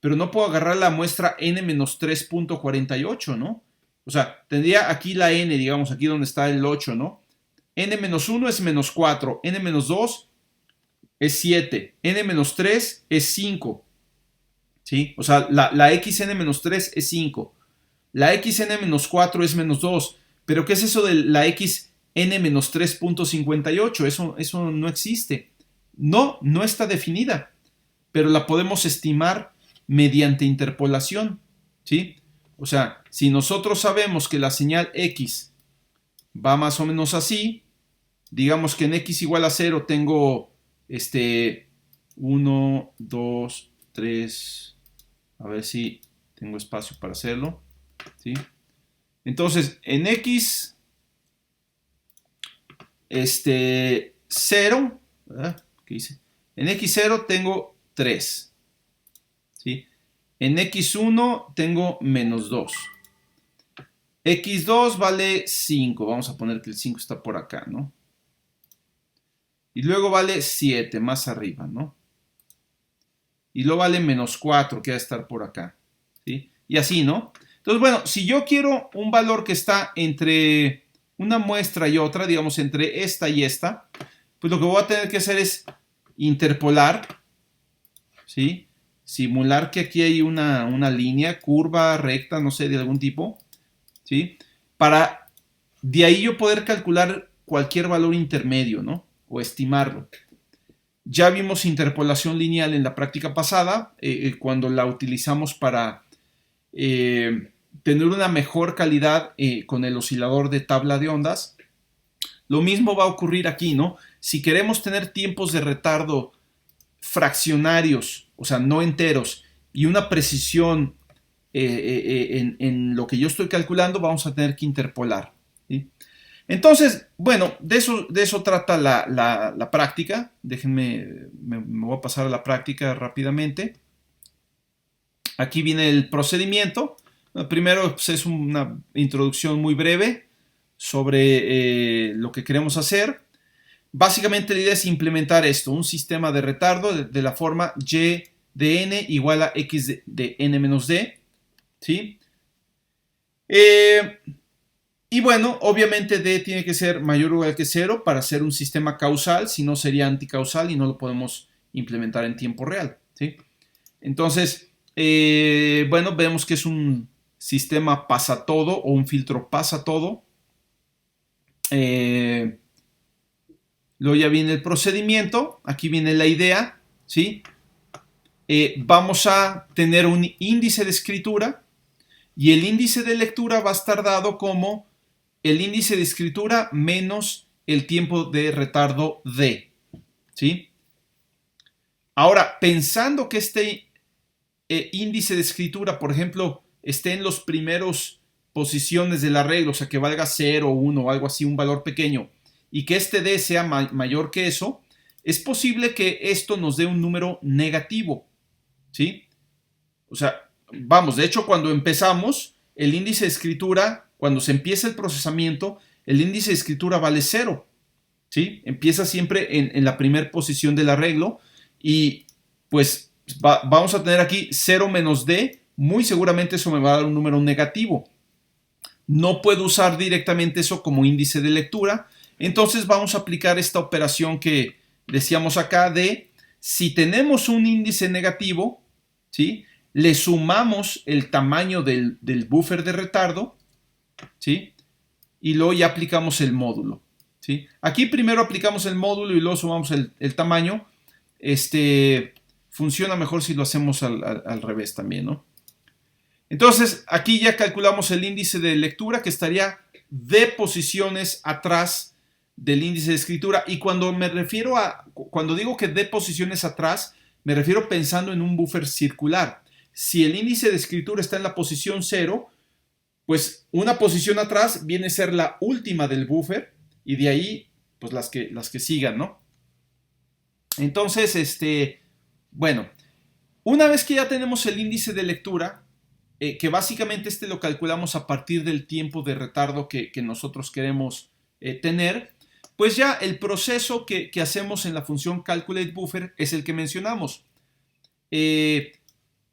pero no puedo agarrar la muestra n-3.48, ¿no? O sea, tendría aquí la n, digamos, aquí donde está el 8, ¿no? n-1 es menos 4, n-2 es 7, n-3 es 5, ¿sí? O sea, la xn-3 es 5, la xn-4 es menos 2, pero ¿qué es eso de la xn-3.58? Eso no existe. No está definida, pero la podemos estimar mediante interpolación, ¿sí? O sea, si nosotros sabemos que la señal x va más o menos así, digamos que en x igual a 0 tengo 1, 2, 3, a ver si tengo espacio para hacerlo, ¿sí? Entonces, en x 0, ¿verdad? ¿Qué hice? En x0 tengo 3, ¿sí? En x1 tengo menos 2. x2 vale 5. Vamos a poner que el 5 está por acá, ¿no? Y luego vale 7, más arriba, ¿no? Y luego vale menos 4, que va a estar por acá, ¿sí? Y así, ¿no? Entonces, bueno, si yo quiero un valor que está entre una muestra y otra, digamos entre esta y esta, pues lo que voy a tener que hacer es interpolar, ¿sí? Simular que aquí hay una línea, curva, recta, no sé, de algún tipo, ¿sí? Para de ahí yo poder calcular cualquier valor intermedio, ¿no? O estimarlo. Ya vimos interpolación lineal en la práctica pasada, cuando la utilizamos para tener una mejor calidad con el oscilador de tabla de ondas. Lo mismo va a ocurrir aquí, ¿no? Si queremos tener tiempos de retardo fraccionarios, o sea, no enteros, y una precisión en lo que yo estoy calculando, vamos a tener que interpolar, ¿sí? Entonces, bueno, de eso trata la práctica. Déjenme, me voy a pasar a la práctica rápidamente. Aquí viene el procedimiento. Primero pues, es una introducción muy breve sobre lo que queremos hacer. Básicamente la idea es implementar esto, un sistema de retardo de la forma y de n igual a x de n menos d, ¿sí? Y bueno, obviamente d tiene que ser mayor o igual que 0 para ser un sistema causal, si no sería anticausal y no lo podemos implementar en tiempo real, ¿sí? Entonces, bueno, vemos que es un sistema pasa todo o un filtro pasa todo. Luego ya viene el procedimiento, aquí viene la idea, ¿sí? Vamos a tener un índice de escritura y el índice de lectura va a estar dado como el índice de escritura menos el tiempo de retardo d, ¿sí? Ahora, pensando que este índice de escritura, por ejemplo, esté en los primeros posiciones del arreglo, o sea, que valga 0, 1 o algo así, un valor pequeño, y que este d sea mayor que eso, es posible que esto nos dé un número negativo, ¿sí? O sea, vamos, de hecho, cuando empezamos, el índice de escritura, cuando se empieza el procesamiento, el índice de escritura vale 0, ¿sí? Empieza siempre en la primera posición del arreglo y pues vamos a tener aquí 0 menos d, muy seguramente eso me va a dar un número negativo. No puedo usar directamente eso como índice de lectura, entonces vamos a aplicar esta operación que decíamos acá de si tenemos un índice negativo, ¿sí? Le sumamos el tamaño del buffer de retardo, ¿sí? Y luego ya aplicamos el módulo, ¿sí? Aquí primero aplicamos el módulo y luego sumamos el tamaño. Funciona mejor si lo hacemos al revés también, ¿no? Entonces, aquí ya calculamos el índice de lectura que estaría de posiciones atrás del índice de escritura. Y cuando cuando digo que de posiciones atrás, me refiero pensando en un buffer circular. Si el índice de escritura está en la posición 0, pues una posición atrás viene a ser la última del buffer y de ahí, pues las que sigan, ¿no? Entonces, bueno, una vez que ya tenemos el índice de lectura, que básicamente lo calculamos a partir del tiempo de retardo que nosotros queremos tener, pues ya el proceso que hacemos en la función calculateBuffer es el que mencionamos.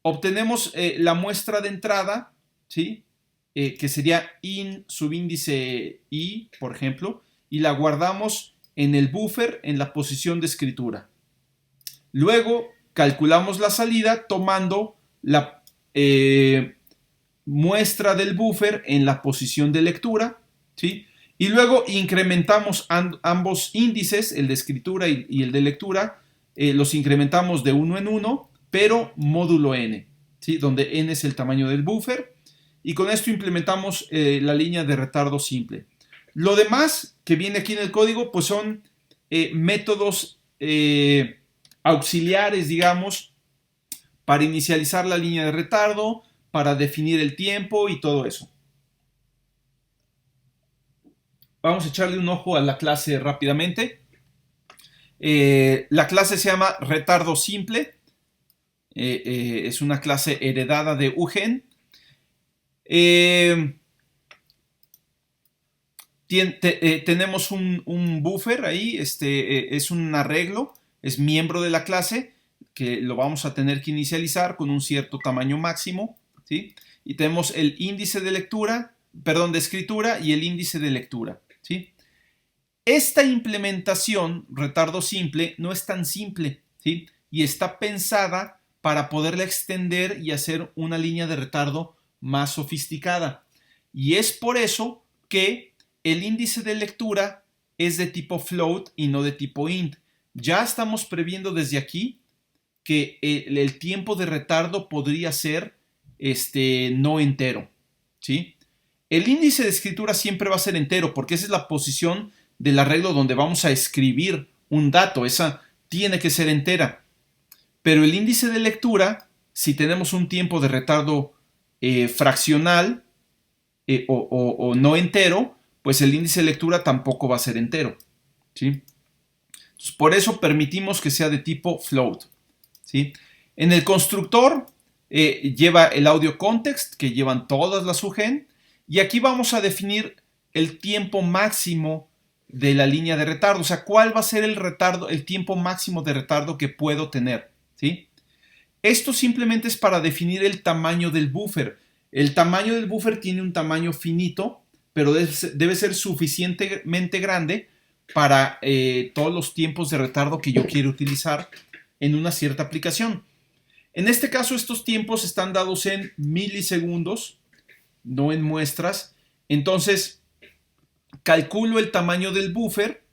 Obtenemos la muestra de entrada, ¿sí? Que sería in subíndice i, por ejemplo, y la guardamos en el buffer en la posición de escritura. Luego calculamos la salida tomando la muestra del buffer en la posición de lectura, ¿sí? Y luego incrementamos ambos índices, el de escritura y el de lectura, los incrementamos de 1 en 1, pero módulo n, ¿sí? Donde n es el tamaño del buffer, y con esto implementamos la línea de retardo simple. Lo demás que viene aquí en el código, pues son métodos auxiliares, digamos, para inicializar la línea de retardo, para definir el tiempo y todo eso. Vamos a echarle un ojo a la clase rápidamente. La clase se llama retardo simple. Es una clase heredada de Eugen. Tenemos un buffer ahí, es un arreglo, es miembro de la clase que lo vamos a tener que inicializar con un cierto tamaño máximo, ¿sí? Y tenemos el índice de lectura, perdón, de escritura y el índice de lectura, ¿sí? Esta implementación, retardo simple, no es tan simple, ¿sí? Y está pensada para poderla extender y hacer una línea de retardo más sofisticada. Y es por eso que el índice de lectura es de tipo float y no de tipo int. Ya estamos previendo desde aquí que el tiempo de retardo podría ser no entero, ¿sí? El índice de escritura siempre va a ser entero porque esa es la posición del arreglo donde vamos a escribir un dato, esa tiene que ser entera. Pero el índice de lectura, si tenemos un tiempo de retardo fraccional o no entero, pues el índice de lectura tampoco va a ser entero, ¿sí? Entonces, por eso permitimos que sea de tipo float, ¿sí? En el constructor lleva el audio context, que llevan todas las UGen, y aquí vamos a definir el tiempo máximo de la línea de retardo, o sea, cuál va a ser el retardo, el tiempo máximo de retardo que puedo tener, ¿sí? Esto simplemente es para definir el tamaño del buffer. El tamaño del buffer tiene un tamaño finito, pero debe ser suficientemente grande para todos los tiempos de retardo que yo quiero utilizar en una cierta aplicación. En este caso, estos tiempos están dados en milisegundos, no en muestras. Entonces, calculo el tamaño del buffer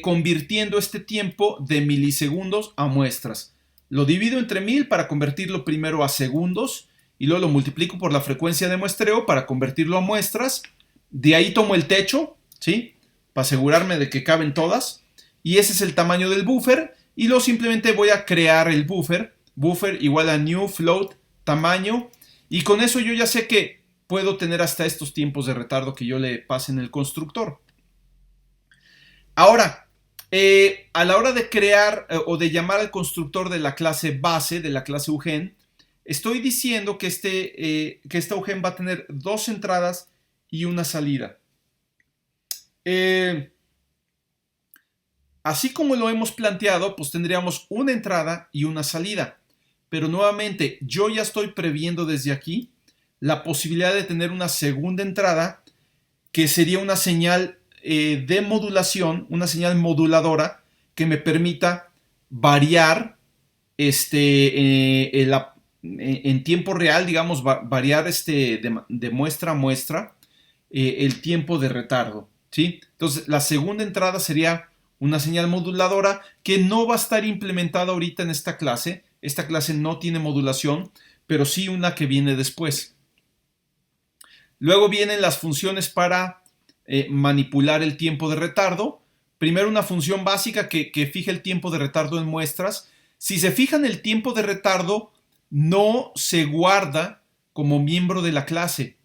convirtiendo este tiempo de milisegundos a muestras. Lo divido entre 1000 para convertirlo primero a segundos y luego lo multiplico por la frecuencia de muestreo para convertirlo a muestras. De ahí tomo el techo, ¿sí? Para asegurarme de que caben todas. Y ese es el tamaño del buffer. Y luego simplemente voy a crear el buffer. Buffer igual a new float tamaño. Y con eso yo ya sé que puedo tener hasta estos tiempos de retardo que yo le pase en el constructor. Ahora, a la hora de crear o de llamar al constructor de la clase base, de la clase UGen, estoy diciendo que, que esta UGen va a tener dos entradas y una salida. Así como lo hemos planteado, pues tendríamos una entrada y una salida. Pero nuevamente, yo ya estoy previendo desde aquí la posibilidad de tener una segunda entrada que sería una señal de modulación, una señal moduladora que me permita variar en tiempo real, digamos, variar de muestra a muestra el tiempo de retardo, ¿sí? Entonces, la segunda entrada sería una señal moduladora que no va a estar implementada ahorita en esta clase. Esta clase no tiene modulación, pero sí una que viene después. Luego vienen las funciones para manipular el tiempo de retardo. Primero una función básica que fija el tiempo de retardo en muestras. Si se fijan, el tiempo de retardo no se guarda como miembro de la clase,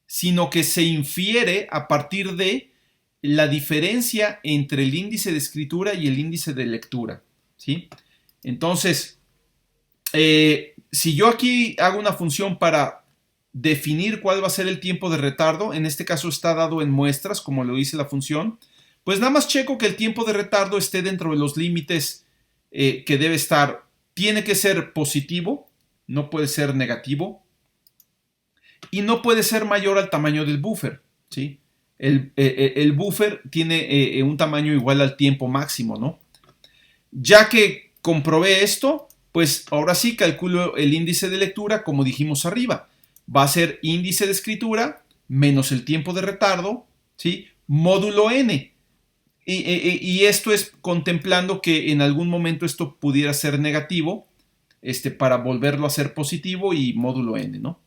sino que se infiere a partir de la diferencia entre el índice de escritura y el índice de lectura, ¿sí? Entonces, si yo aquí hago una función para definir cuál va a ser el tiempo de retardo, en este caso está dado en muestras, como lo dice la función, pues nada más checo que el tiempo de retardo esté dentro de los límites que debe estar. Tiene que ser positivo, no puede ser negativo, y no puede ser mayor al tamaño del buffer, ¿sí? El buffer tiene un tamaño igual al tiempo máximo, ¿no? Ya que comprobé esto, pues ahora sí calculo el índice de lectura como dijimos arriba. Va a ser índice de escritura menos el tiempo de retardo, ¿sí? Módulo n. Y esto es contemplando que en algún momento esto pudiera ser negativo, para volverlo a ser positivo y módulo n, ¿no?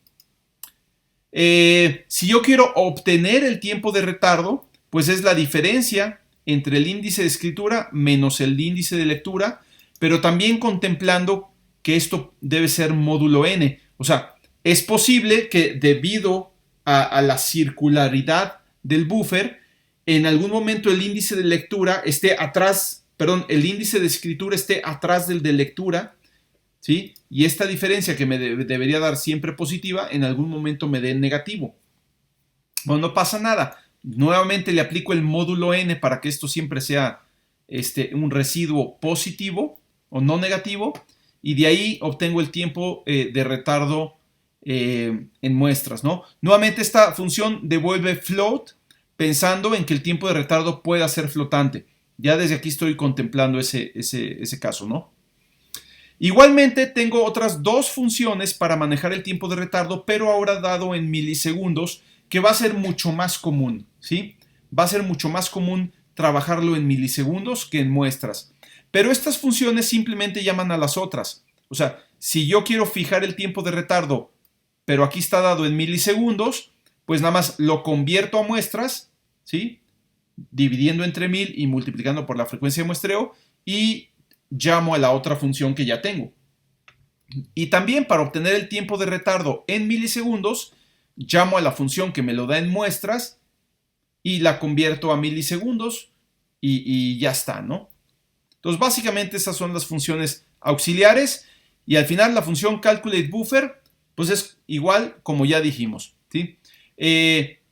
Si yo quiero obtener el tiempo de retardo, pues es la diferencia entre el índice de escritura menos el índice de lectura, pero también contemplando que esto debe ser módulo n. O sea, es posible que debido a la circularidad del buffer, en algún momento el índice de lectura esté atrás, perdón, el índice de escritura esté atrás del de lectura, ¿sí? Y esta diferencia que me debería dar siempre positiva, en algún momento me dé negativo. Bueno, no pasa nada. Nuevamente le aplico el módulo n para que esto siempre sea un residuo positivo o no negativo, y de ahí obtengo el tiempo de retardo en muestras, ¿no? Nuevamente esta función devuelve float, pensando en que el tiempo de retardo pueda ser flotante. Ya desde aquí estoy contemplando ese caso, ¿no? Igualmente tengo otras dos funciones para manejar el tiempo de retardo, pero ahora dado en milisegundos, que va a ser mucho más común, ¿sí? Va a ser mucho más común trabajarlo en milisegundos que en muestras. Pero estas funciones simplemente llaman a las otras. O sea, si yo quiero fijar el tiempo de retardo, pero aquí está dado en milisegundos, pues nada más lo convierto a muestras, ¿sí? Dividiendo entre 1000 y multiplicando por la frecuencia de muestreo, y llamo a la otra función que ya tengo. Y también para obtener el tiempo de retardo en milisegundos, llamo a la función que me lo da en muestras y la convierto a milisegundos y ya está, ¿no? Entonces, básicamente esas son las funciones auxiliares, y al final la función calculate buffer, pues es igual como ya dijimos, ¿sí?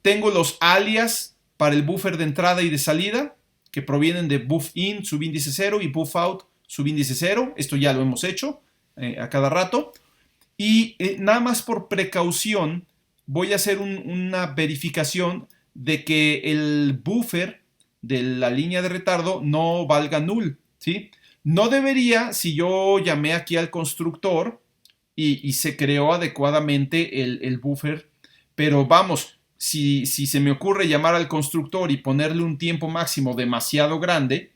Tengo los alias para el buffer de entrada y de salida, que provienen de buff-in, subíndice 0, y buff-out, subíndice 0. Esto ya lo hemos hecho a cada rato. Y nada más por precaución, voy a hacer una verificación de que el buffer de la línea de retardo no valga null, ¿sí? No debería, si yo llamé aquí al constructor y se creó adecuadamente el buffer, pero vamos, si se me ocurre llamar al constructor y ponerle un tiempo máximo demasiado grande,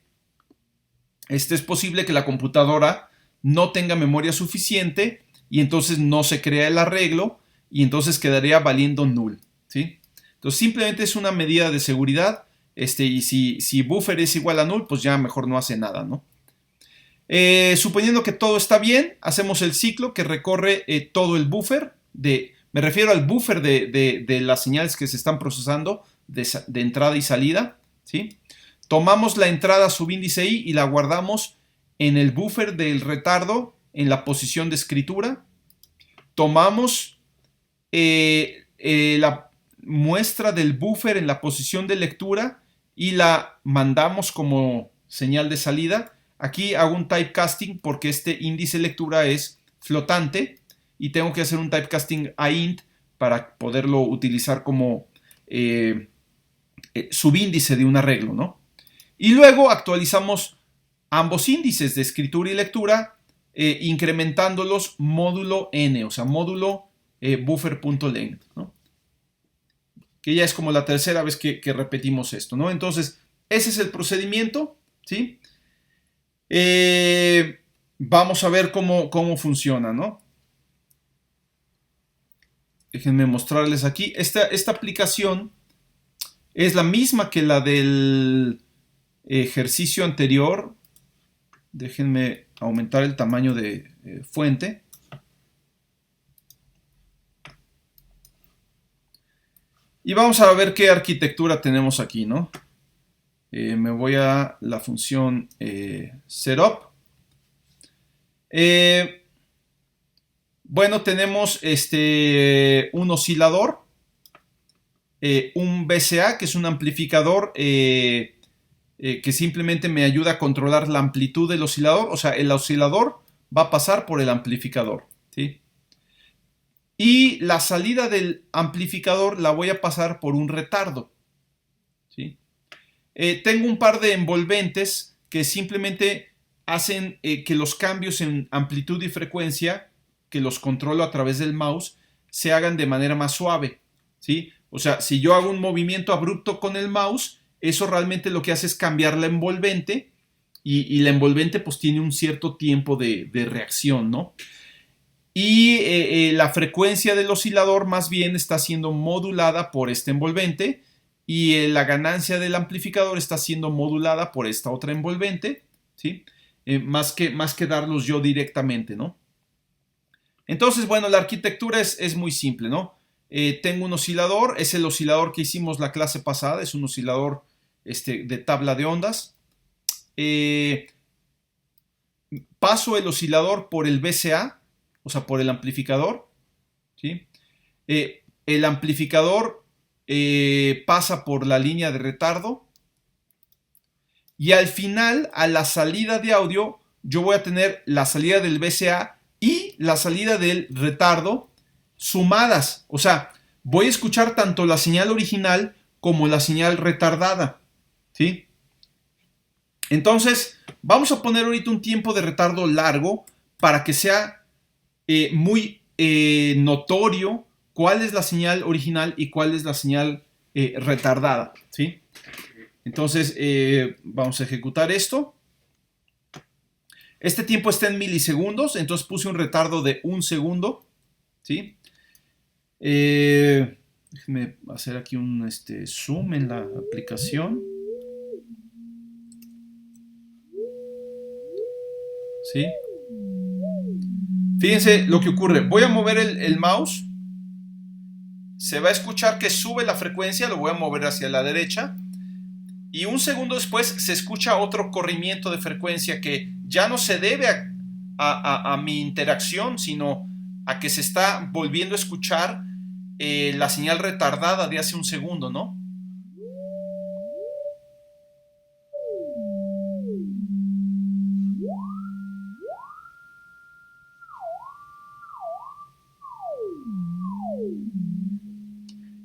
es posible que la computadora no tenga memoria suficiente y entonces no se crea el arreglo y entonces quedaría valiendo null, ¿sí? Entonces simplemente es una medida de seguridad, y si buffer es igual a null, pues ya mejor no hace nada, ¿no? Suponiendo que todo está bien, hacemos el ciclo que recorre todo el buffer, me refiero al buffer de las señales que se están procesando de entrada y salida, ¿sí? Tomamos la entrada subíndice i y la guardamos en el buffer del retardo en la posición de escritura. Tomamos la muestra del buffer en la posición de lectura y la mandamos como señal de salida. Aquí hago un typecasting porque este índice lectura es flotante y tengo que hacer un typecasting a int para poderlo utilizar como subíndice de un arreglo, ¿no? Y luego actualizamos ambos índices de escritura y lectura incrementándolos módulo n, o sea, módulo buffer.length, ¿no? Que ya es como la tercera vez que repetimos esto, ¿no? Entonces, ese es el procedimiento, ¿sí? Vamos a ver cómo funciona, ¿no? Déjenme mostrarles aquí. Esta aplicación es la misma que la del ejercicio anterior. Déjenme aumentar el tamaño de fuente. Y vamos a ver qué arquitectura tenemos aquí, ¿no? Me voy a la función setup. Bueno, tenemos un oscilador, un VCA, que es un amplificador que simplemente me ayuda a controlar la amplitud del oscilador. O sea, el oscilador va a pasar por el amplificador, ¿sí? Y la salida del amplificador la voy a pasar por un retardo, ¿sí? Tengo un par de envolventes que simplemente hacen que los cambios en amplitud y frecuencia, que los controlo a través del mouse, se hagan de manera más suave, ¿sí? O sea, si yo hago un movimiento abrupto con el mouse, eso realmente lo que hace es cambiar la envolvente y la envolvente pues tiene un cierto tiempo de reacción, ¿no? Y la frecuencia del oscilador más bien está siendo modulada por este envolvente y la ganancia del amplificador está siendo modulada por esta otra envolvente, ¿sí? Más que darlos yo directamente, ¿no? Entonces, bueno, la arquitectura es muy simple, ¿no? Tengo un oscilador, es el oscilador que hicimos la clase pasada, es un oscilador de tabla de ondas. Paso el oscilador por el VCA, o sea, por el amplificador, ¿sí? El amplificador pasa por la línea de retardo y al final, a la salida de audio, yo voy a tener la salida del VCA y la salida del retardo sumadas. O sea, voy a escuchar tanto la señal original como la señal retardada, ¿sí? Entonces, vamos a poner ahorita un tiempo de retardo largo para que sea muy notorio cuál es la señal original y cuál es la señal retardada, ¿sí? Entonces, vamos a ejecutar esto. Este tiempo está en milisegundos, entonces puse un retardo de 1 segundo, ¿sí? Déjenme hacer aquí un zoom en la aplicación. ¿Sí? Fíjense lo que ocurre. Voy a mover el mouse. Se va a escuchar que sube la frecuencia. Lo voy a mover hacia la derecha. Y 1 segundo después se escucha otro corrimiento de frecuencia que ya no se debe a mi interacción, sino a que se está volviendo a escuchar la señal retardada de hace 1 segundo, ¿no?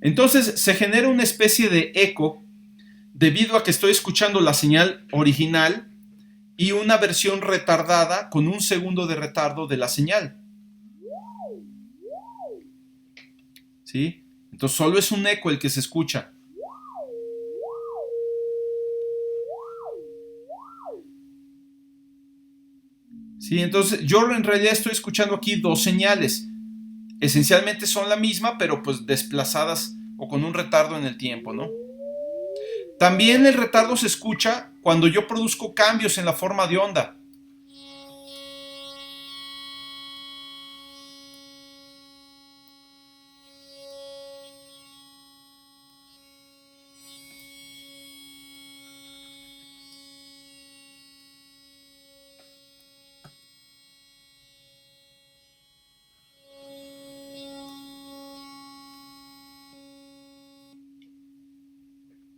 Entonces se genera una especie de eco debido a que estoy escuchando la señal original y una versión retardada con 1 segundo de retardo de la señal. ¿Sí? Entonces solo es un eco el que se escucha. ¿Sí? Entonces yo en realidad estoy escuchando aquí 2 señales. Esencialmente son la misma, pero pues desplazadas o con un retardo en el tiempo, ¿no? También el retardo se escucha cuando yo produzco cambios en la forma de onda.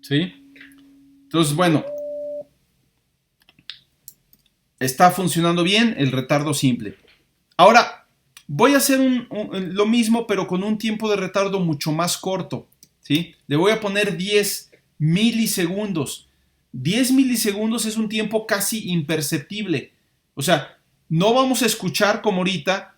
¿Sí? Entonces, bueno, está funcionando bien el retardo simple. Ahora, voy a hacer lo mismo, pero con un tiempo de retardo mucho más corto, ¿sí? Le voy a poner 10 milisegundos. 10 milisegundos es un tiempo casi imperceptible. O sea, no vamos a escuchar como ahorita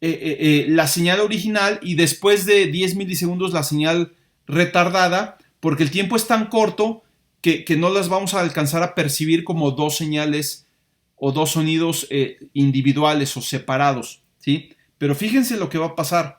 la señal original y después de 10 milisegundos la señal retardada, porque el tiempo es tan corto que no las vamos a alcanzar a percibir como 2 señales o 2 sonidos individuales o separados, ¿sí? Pero fíjense lo que va a pasar.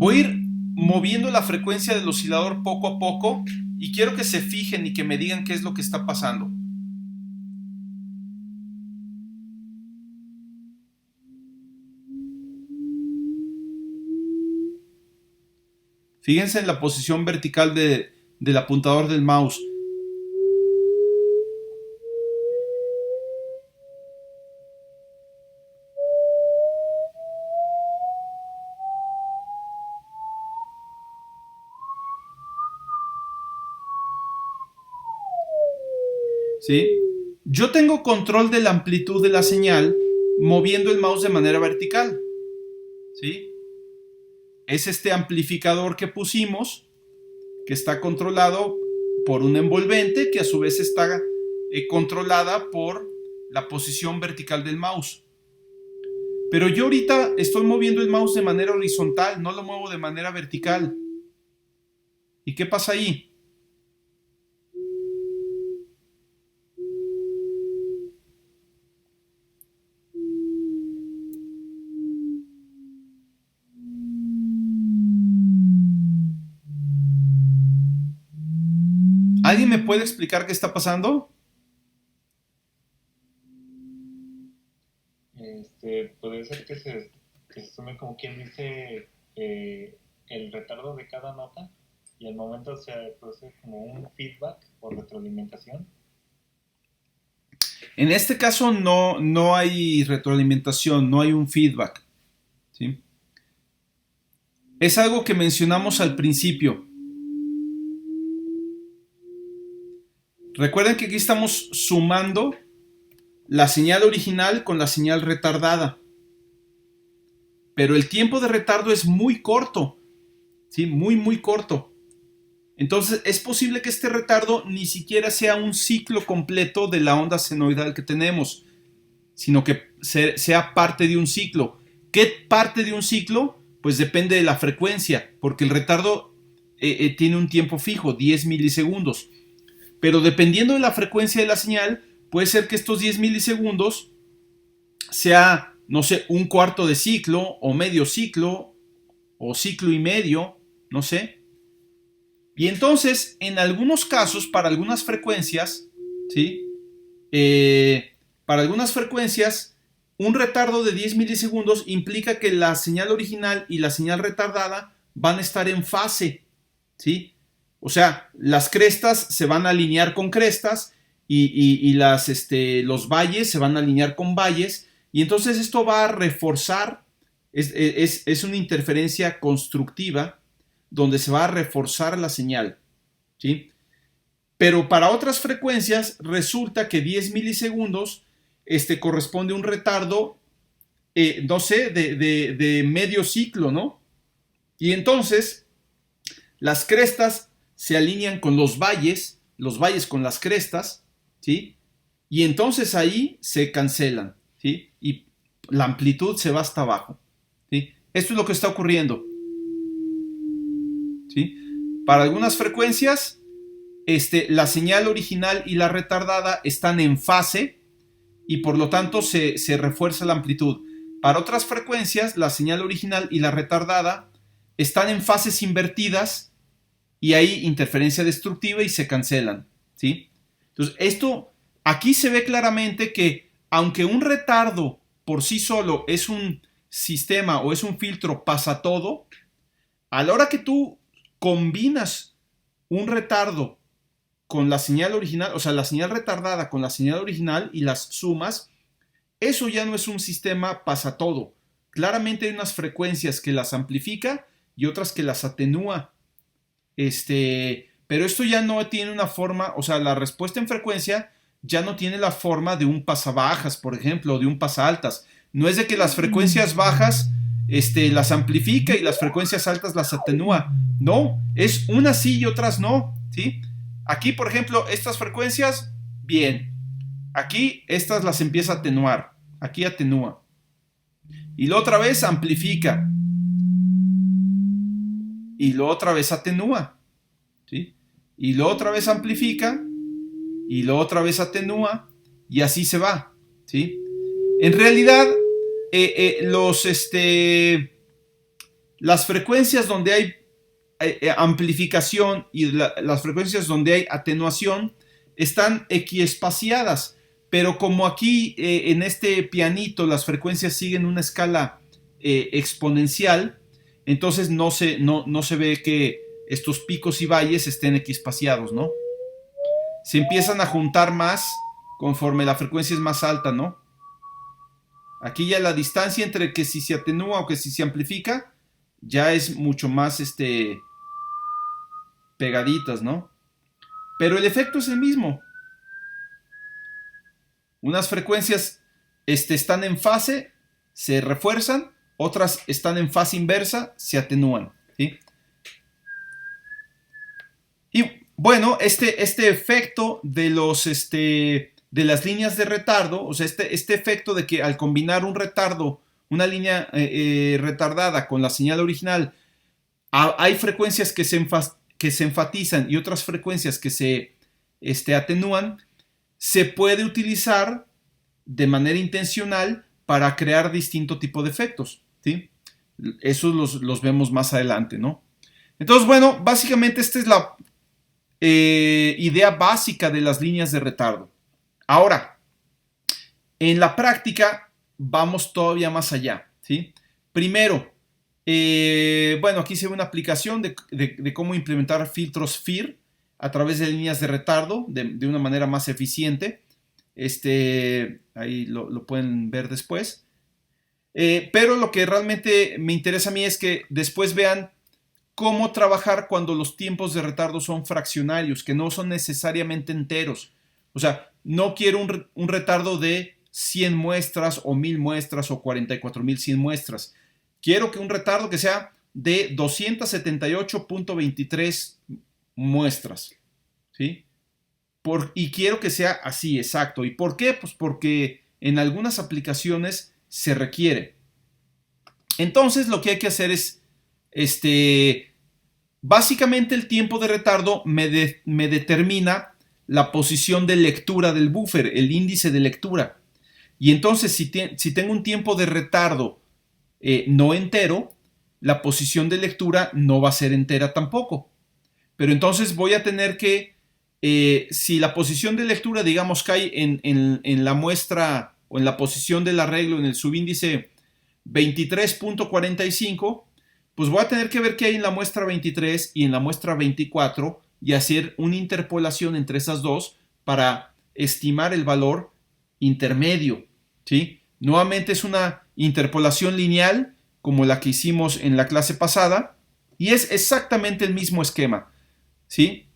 Voy a ir moviendo la frecuencia del oscilador poco a poco y quiero que se fijen y que me digan qué es lo que está pasando. Fíjense en la posición vertical del apuntador del mouse. ¿Sí? Yo tengo control de la amplitud de la señal moviendo el mouse de manera vertical. ¿Sí? Es este amplificador que pusimos, que está controlado por un envolvente, que a su vez está controlada por la posición vertical del mouse. Pero yo ahorita estoy moviendo el mouse de manera horizontal, no lo muevo de manera vertical. ¿Y qué pasa ahí? ¿Alguien me puede explicar qué está pasando? Puede ser que se sume como quien dice el retardo de cada nota y al momento se produce como un feedback o retroalimentación. En este caso no hay retroalimentación, no hay un feedback, ¿sí? Es algo que mencionamos al principio. Recuerden que aquí estamos sumando la señal original con la señal retardada. Pero el tiempo de retardo es muy corto, ¿sí? Muy, muy corto. Entonces es posible que este retardo ni siquiera sea un ciclo completo de la onda senoidal que tenemos, sino que sea parte de un ciclo. ¿Qué parte de un ciclo? Pues depende de la frecuencia, porque el retardo tiene un tiempo fijo, 10 milisegundos. Pero dependiendo de la frecuencia de la señal, puede ser que estos 10 milisegundos sea, no sé, un cuarto de ciclo, o medio ciclo, o ciclo y medio, no sé. Y entonces, en algunos casos, para algunas frecuencias, ¿sí? Para algunas frecuencias, un retardo de 10 milisegundos implica que la señal original y la señal retardada van a estar en fase, ¿sí? O sea, las crestas se van a alinear con crestas y los valles se van a alinear con valles, y entonces esto va a reforzar, es una interferencia constructiva donde se va a reforzar la señal, ¿sí? Pero para otras frecuencias resulta que 10 milisegundos corresponde a un retardo, no sé, de medio ciclo, ¿no? Y entonces las crestas se alinean con los valles con las crestas, ¿sí? Y entonces ahí se cancelan, ¿sí? Y la amplitud se va hasta abajo, ¿sí? Esto es lo que está ocurriendo, ¿sí? Para algunas frecuencias, la señal original y la retardada están en fase y por lo tanto se refuerza la amplitud. Para otras frecuencias, la señal original y la retardada están en fases invertidas y hay interferencia destructiva y se cancelan, ¿sí? Entonces, aquí se ve claramente que aunque un retardo por sí solo es un sistema o es un filtro pasa todo, a la hora que tú combinas un retardo con la señal original, o sea, la señal retardada con la señal original y las sumas, eso ya no es un sistema pasa todo. Claramente hay unas frecuencias que las amplifica y otras que las atenúa. Pero esto ya no tiene una forma, o sea, la respuesta en frecuencia ya no tiene la forma de un pasabajas, por ejemplo, o de un pasaltas. No es de que las frecuencias bajas las amplifica y las frecuencias altas las atenúa. No, es unas sí y otras no, ¿sí? Aquí, por ejemplo, estas frecuencias, bien. Aquí estas las empieza a atenuar. Aquí atenúa. Y luego otra vez amplifica. Y luego otra vez atenúa, ¿sí? Y luego otra vez amplifica. Y luego otra vez atenúa. Y así se va, ¿sí? En realidad, las frecuencias donde hay amplificación y las frecuencias donde hay atenuación están equiespaciadas, pero como aquí en este pianito las frecuencias siguen una escala exponencial, entonces no se ve que estos picos y valles estén equiespaciados, ¿no? Se empiezan a juntar más conforme la frecuencia es más alta, ¿no? Aquí ya la distancia entre que si se atenúa o que si se amplifica ya es mucho más pegaditas, ¿no? Pero el efecto es el mismo. Unas frecuencias están en fase, se refuerzan, otras están en fase inversa, se atenúan, ¿sí? Y bueno, este efecto de de las líneas de retardo, o sea, este efecto de que al combinar un retardo, una línea retardada con la señal original, hay frecuencias que se enfatizan y otras frecuencias que se atenúan, se puede utilizar de manera intencional para crear distinto tipo de efectos, ¿sí? Esos los vemos más adelante, ¿no? Entonces, bueno, básicamente esta es la idea básica de las líneas de retardo. Ahora, en la práctica vamos todavía más allá, ¿sí? Primero, bueno, aquí se ve una aplicación de cómo implementar filtros FIR a través de líneas de retardo de una manera más eficiente. Ahí lo pueden ver después. Pero lo que realmente me interesa a mí es que después vean cómo trabajar cuando los tiempos de retardo son fraccionarios, que no son necesariamente enteros. O sea, no quiero un retardo de 100 muestras o 1000 muestras o 44,100 muestras. Quiero que un retardo que sea de 278.23 muestras, ¿sí? Y quiero que sea así, exacto. ¿Y por qué? Pues porque en algunas aplicaciones se requiere. Entonces lo que hay que hacer es, básicamente el tiempo de retardo me determina la posición de lectura del buffer, el índice de lectura. Y entonces si tengo un tiempo de retardo no entero, la posición de lectura no va a ser entera tampoco. Pero entonces voy a tener que, si la posición de lectura, digamos, cae en la muestra o en la posición del arreglo en el subíndice 23.45, pues voy a tener que ver qué hay en la muestra 23 y en la muestra 24 y hacer una interpolación entre esas dos para estimar el valor intermedio, ¿sí? Nuevamente es una interpolación lineal como la que hicimos en la clase pasada y es exactamente el mismo esquema, ¿sí?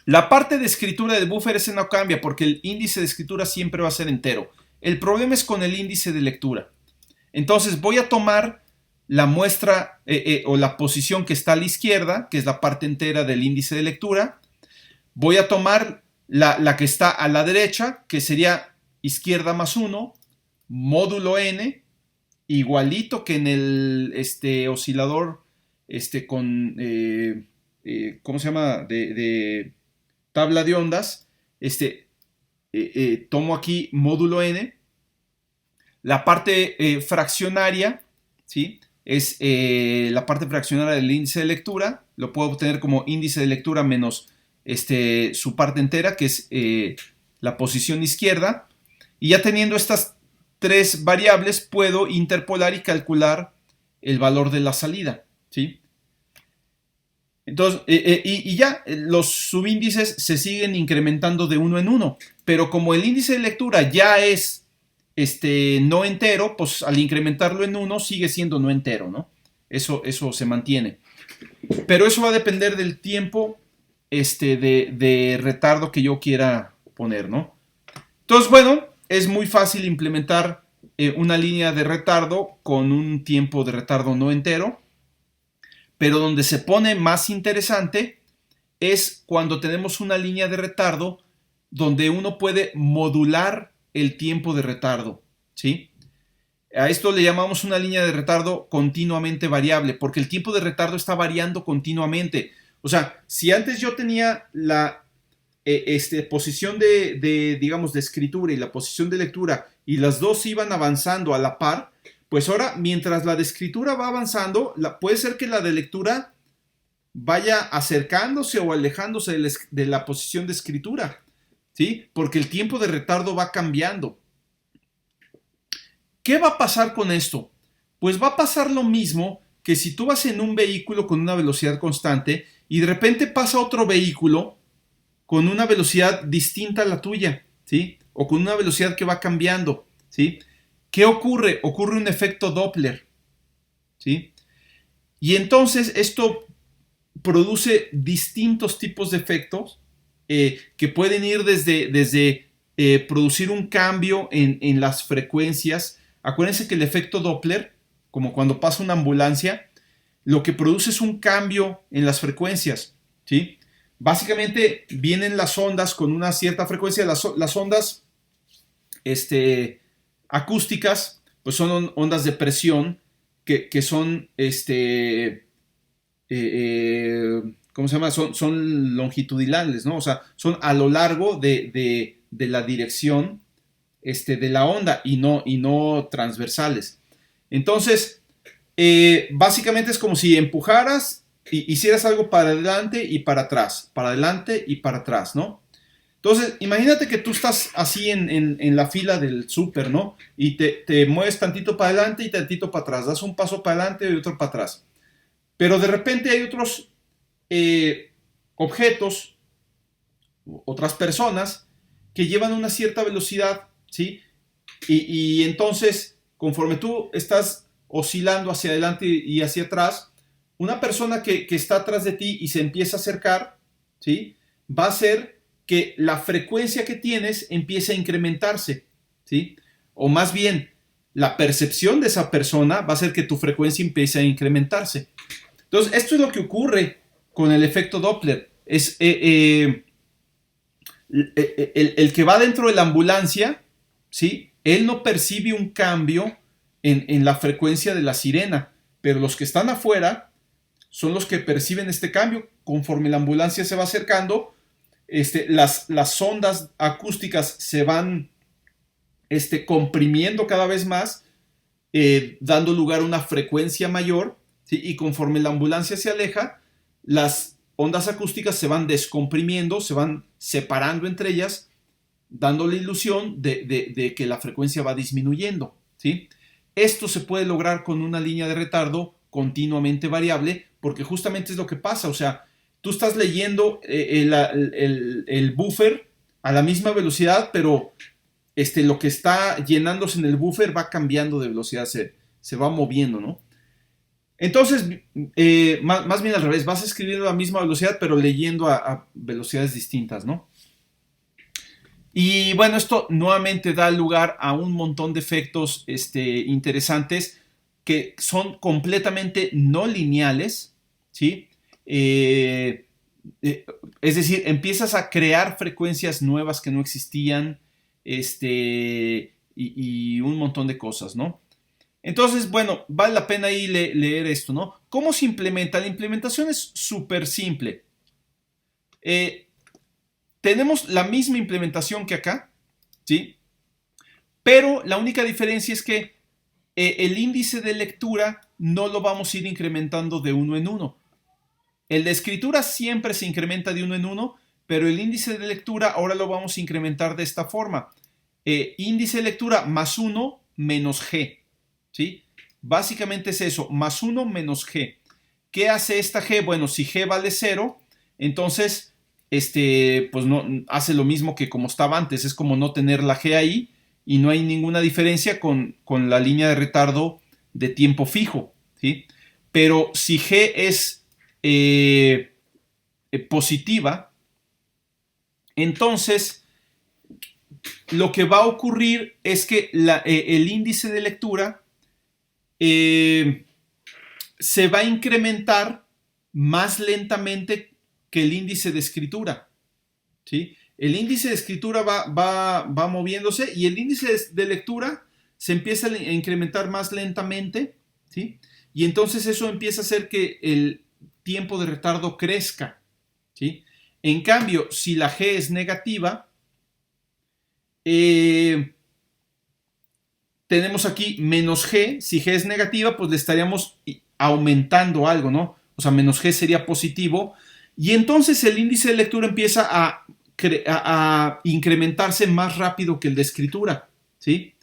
La parte de escritura del buffer ese no cambia porque el índice de escritura siempre va a ser entero. El problema es con el índice de lectura. Entonces voy a tomar la muestra o la posición que está a la izquierda, que es la parte entera del índice de lectura. Voy a tomar la que está a la derecha, que sería izquierda más 1, módulo n, igualito que en el oscilador con, ¿cómo se llama? De tabla de ondas. Tomo aquí módulo n. La parte fraccionaria, ¿sí? Es la parte fraccionaria del índice de lectura. Lo puedo obtener como índice de lectura menos su parte entera, que es la posición izquierda. Y ya teniendo estas tres variables, puedo interpolar y calcular el valor de la salida, ¿sí? Entonces, y ya los subíndices se siguen incrementando de uno en uno. Pero como el índice de lectura ya es no entero, pues al incrementarlo en 1 sigue siendo no entero, ¿no? Eso se mantiene. Pero eso va a depender del tiempo de retardo que yo quiera poner, ¿no? Entonces, bueno, es muy fácil implementar una línea de retardo con un tiempo de retardo no entero, pero donde se pone más interesante es cuando tenemos una línea de retardo donde uno puede modular el tiempo de retardo, ¿sí? A esto le llamamos una línea de retardo continuamente variable, porque el tiempo de retardo está variando continuamente. O sea, si antes yo tenía la posición digamos, de escritura y la posición de lectura, y las dos iban avanzando a la par, pues ahora, mientras la de escritura va avanzando, puede ser que la de lectura vaya acercándose o alejándose de la posición de escritura, ¿sí? Porque el tiempo de retardo va cambiando. ¿Qué va a pasar con esto? Pues va a pasar lo mismo que si tú vas en un vehículo con una velocidad constante y de repente pasa otro vehículo con una velocidad distinta a la tuya, ¿sí? O con una velocidad que va cambiando, ¿sí? ¿Qué ocurre? Ocurre un efecto Doppler, ¿sí? Y entonces esto produce distintos tipos de efectos que pueden ir desde producir un cambio en las frecuencias. Acuérdense que el efecto Doppler, como cuando pasa una ambulancia, lo que produce es un cambio en las frecuencias, ¿sí? Básicamente vienen las ondas con una cierta frecuencia. Las ondas acústicas pues son ondas de presión que son ¿cómo se llama? Son longitudinales, ¿no? O sea, son a lo largo de la dirección de la onda y no transversales. Entonces, básicamente es como si empujaras y hicieras algo para adelante y para atrás, ¿no? Entonces, imagínate que tú estás así en la fila del súper, ¿no? Y te mueves tantito para adelante y tantito para atrás, das un paso para adelante y otro para atrás. Pero de repente hay otros objetos, otras personas que llevan una cierta velocidad, ¿sí? Y entonces, conforme tú estás oscilando hacia adelante y hacia atrás, una persona que está atrás de ti y se empieza a acercar, ¿sí? Va a hacer que la frecuencia que tienes empiece a incrementarse, ¿sí? o más bien la percepción de esa persona va a hacer que tu frecuencia empiece a incrementarse. Entonces, esto es lo que ocurre con el efecto Doppler. Es el que va dentro de la ambulancia, ¿sí? Él no percibe un cambio en la frecuencia de la sirena, pero los que están afuera son los que perciben este cambio. Conforme la ambulancia se va acercando, las ondas acústicas se van comprimiendo cada vez más, dando lugar a una frecuencia mayor, ¿sí? Y conforme la ambulancia se aleja, las ondas acústicas se van descomprimiendo, se van separando entre ellas, dando la ilusión de que la frecuencia va disminuyendo, ¿sí? Esto se puede lograr con una línea de retardo continuamente variable, porque justamente es lo que pasa. O sea, tú estás leyendo el buffer a la misma velocidad, pero lo que está llenándose en el buffer va cambiando de velocidad, se va moviendo, ¿no? Entonces, más bien al revés, vas escribiendo a la misma velocidad, pero leyendo a velocidades distintas, ¿no? Y bueno, esto nuevamente da lugar a un montón de efectos interesantes que son completamente no lineales, ¿sí? Es decir, empiezas a crear frecuencias nuevas que no existían, y un montón de cosas, ¿no? Entonces, bueno, vale la pena ahí leer esto, ¿no? ¿Cómo se implementa? La implementación es súper simple. Tenemos la misma implementación que acá, ¿sí? Pero la única diferencia es que el índice de lectura no lo vamos a ir incrementando de uno en uno. El de escritura siempre se incrementa de uno en uno, pero el índice de lectura ahora lo vamos a incrementar de esta forma. Índice de lectura más 1 menos G, ¿sí? Básicamente es eso, más 1 menos G. ¿Qué hace esta G? Bueno, si G vale 0, entonces pues no, hace lo mismo que como estaba antes, es como no tener la G ahí y no hay ninguna diferencia con la línea de retardo de tiempo fijo, ¿sí? Pero si G es positiva, entonces lo que va a ocurrir es que el índice de lectura se va a incrementar más lentamente que el índice de escritura, ¿sí? El índice de escritura va moviéndose y el índice de lectura se empieza a incrementar más lentamente, ¿sí? Y entonces eso empieza a hacer que el tiempo de retardo crezca, ¿sí? En cambio, si la G es negativa, tenemos aquí menos G. Si G es negativa, pues le estaríamos aumentando algo, ¿no? O sea, menos G sería positivo. Y entonces el índice de lectura empieza a incrementarse más rápido que el de escritura, ¿sí?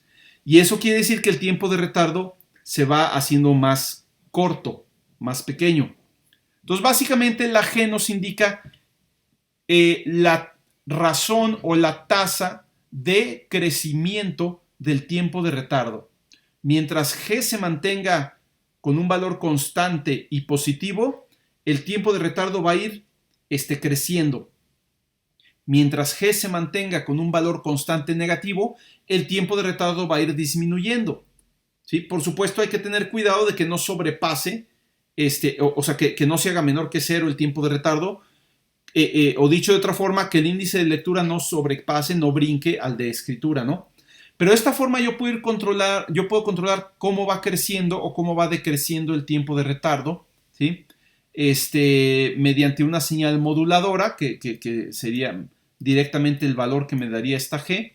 Y eso quiere decir que el tiempo de retardo se va haciendo más corto, más pequeño. Entonces, básicamente la G nos indica la razón o la tasa de crecimiento del tiempo de retardo. Mientras G se mantenga con un valor constante y positivo, el tiempo de retardo va a ir creciendo. Mientras G se mantenga con un valor constante negativo, el tiempo de retardo va a ir disminuyendo, ¿sí? Por supuesto, hay que tener cuidado de que no sobrepase, o sea, que no se haga menor que 0 el tiempo de retardo, o dicho de otra forma, que el índice de lectura no sobrepase, no brinque al de escritura, ¿no? Pero de esta forma yo puedo controlar cómo va creciendo o cómo va decreciendo el tiempo de retardo, ¿sí? Mediante una señal moduladora, que sería directamente el valor que me daría esta G.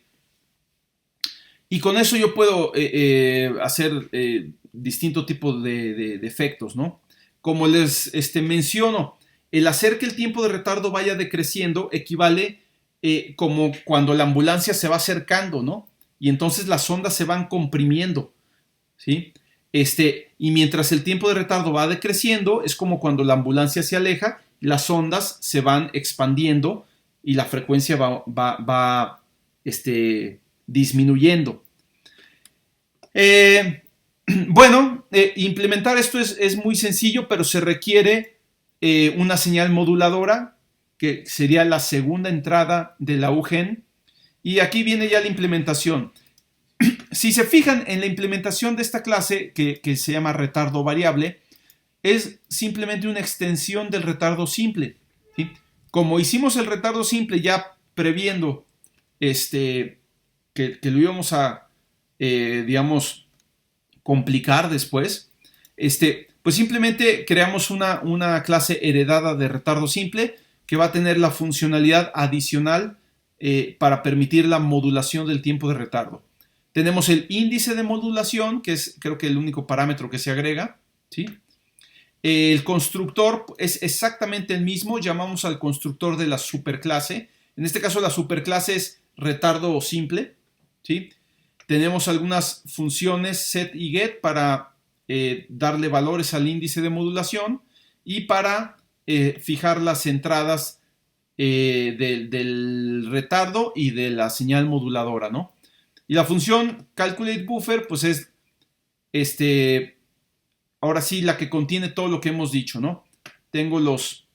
Y con eso yo puedo hacer distintos tipos de efectos, ¿no? Como les menciono, el hacer que el tiempo de retardo vaya decreciendo equivale como cuando la ambulancia se va acercando, ¿no? Y entonces las ondas se van comprimiendo, ¿sí? Y mientras el tiempo de retardo va decreciendo, es como cuando la ambulancia se aleja, las ondas se van expandiendo y la frecuencia va disminuyendo. Bueno, implementar esto es muy sencillo, pero se requiere una señal moduladora, que sería la segunda entrada de la UGEN. Y aquí viene ya la implementación. Si se fijan en la implementación de esta clase, que se llama retardo variable, es simplemente una extensión del retardo simple, ¿sí? Como hicimos el retardo simple ya previendo que lo íbamos a, digamos, complicar después, pues simplemente creamos una clase heredada de retardo simple que va a tener la funcionalidad adicional para permitir la modulación del tiempo de retardo. Tenemos el índice de modulación, que es creo que el único parámetro que se agrega, ¿sí? El constructor es exactamente el mismo, llamamos al constructor de la superclase. En este caso la superclase es retardo simple, ¿sí? Tenemos algunas funciones set y get para darle valores al índice de modulación y para fijar las entradas del retardo y de la señal moduladora, ¿no? Y la función calculateBuffer, pues es ahora sí la que contiene todo lo que hemos dicho, ¿no? Tengo los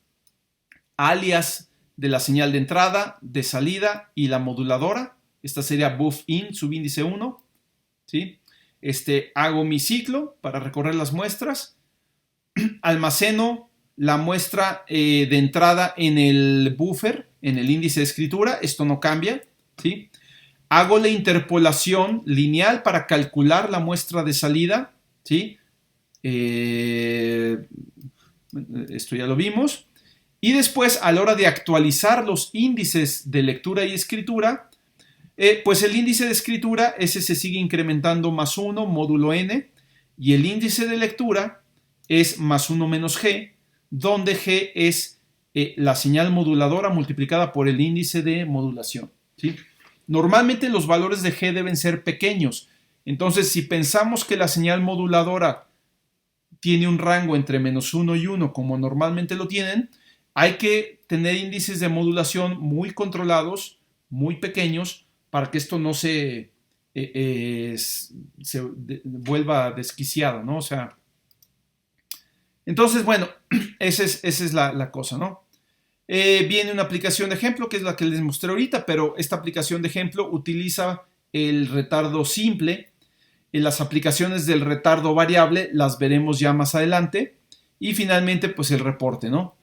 alias de la señal de entrada, de salida y la moduladora. Esta sería buffIn, subíndice 1, ¿sí? Hago mi ciclo para recorrer las muestras, almaceno la muestra de entrada en el buffer, en el índice de escritura, esto no cambia, ¿sí? Hago la interpolación lineal para calcular la muestra de salida, ¿sí? Esto ya lo vimos. Y después, a la hora de actualizar los índices de lectura y escritura, pues el índice de escritura, ese se sigue incrementando más 1, módulo n, y el índice de lectura es más 1 menos g, donde g es la señal moduladora multiplicada por el índice de modulación, ¿sí? Normalmente los valores de g deben ser pequeños, entonces si pensamos que la señal moduladora tiene un rango entre menos 1 y 1, como normalmente lo tienen, hay que tener índices de modulación muy controlados, muy pequeños, para que esto no se vuelva desquiciado, ¿no? O sea, entonces, bueno, esa es la cosa, ¿no? Viene una aplicación de ejemplo, que es la que les mostré ahorita, pero esta aplicación de ejemplo utiliza el retardo simple. En las aplicaciones del retardo variable las veremos ya más adelante. Y finalmente, pues el reporte, ¿no?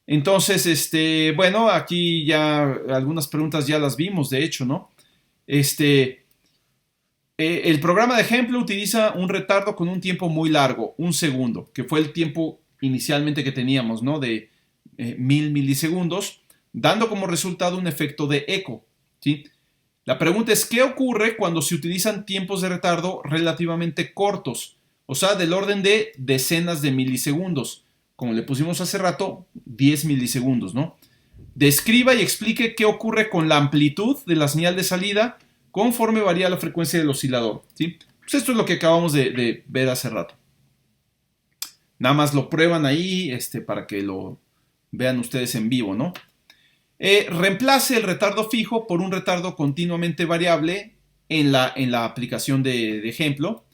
Entonces, bueno, aquí ya algunas preguntas ya las vimos, de hecho, ¿no? El programa de ejemplo utiliza un retardo con un tiempo muy largo, 1 segundo, que fue el tiempo inicialmente que teníamos, ¿no? De 1000 milisegundos, dando como resultado un efecto de eco, ¿sí? La pregunta es, ¿qué ocurre cuando se utilizan tiempos de retardo relativamente cortos? O sea, del orden de decenas de milisegundos. Como le pusimos hace rato, 10 milisegundos, ¿no? Describa y explique qué ocurre con la amplitud de la señal de salida conforme varía la frecuencia del oscilador, ¿sí? Pues esto es lo que acabamos de ver hace rato. Nada más lo prueban ahí para que lo vean ustedes en vivo, ¿no? Reemplace el retardo fijo por un retardo continuamente variable en la aplicación de ejemplo,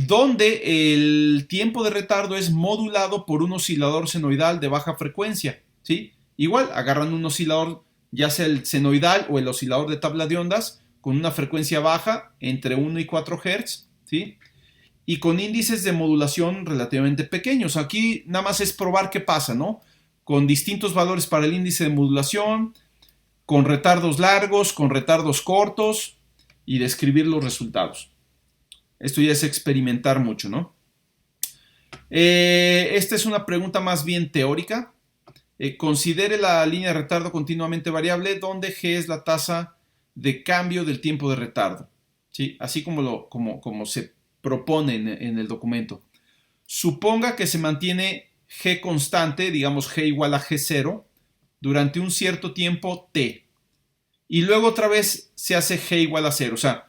donde el tiempo de retardo es modulado por un oscilador senoidal de baja frecuencia, ¿sí? Igual, agarran un oscilador, ya sea el senoidal o el oscilador de tabla de ondas, con una frecuencia baja, entre 1 y 4 Hz, ¿sí? Y con índices de modulación relativamente pequeños. Aquí nada más es probar qué pasa, ¿no? Con distintos valores para el índice de modulación, con retardos largos, con retardos cortos, y describir los resultados. Esto ya es experimentar mucho, ¿no? Esta es una pregunta más bien teórica. Considere la línea de retardo continuamente variable, donde G es la tasa de cambio del tiempo de retardo, ¿sí? Así como se propone en el documento. Suponga que se mantiene G constante, digamos G igual a G0, durante un cierto tiempo T. Y luego otra vez se hace G igual a 0. O sea,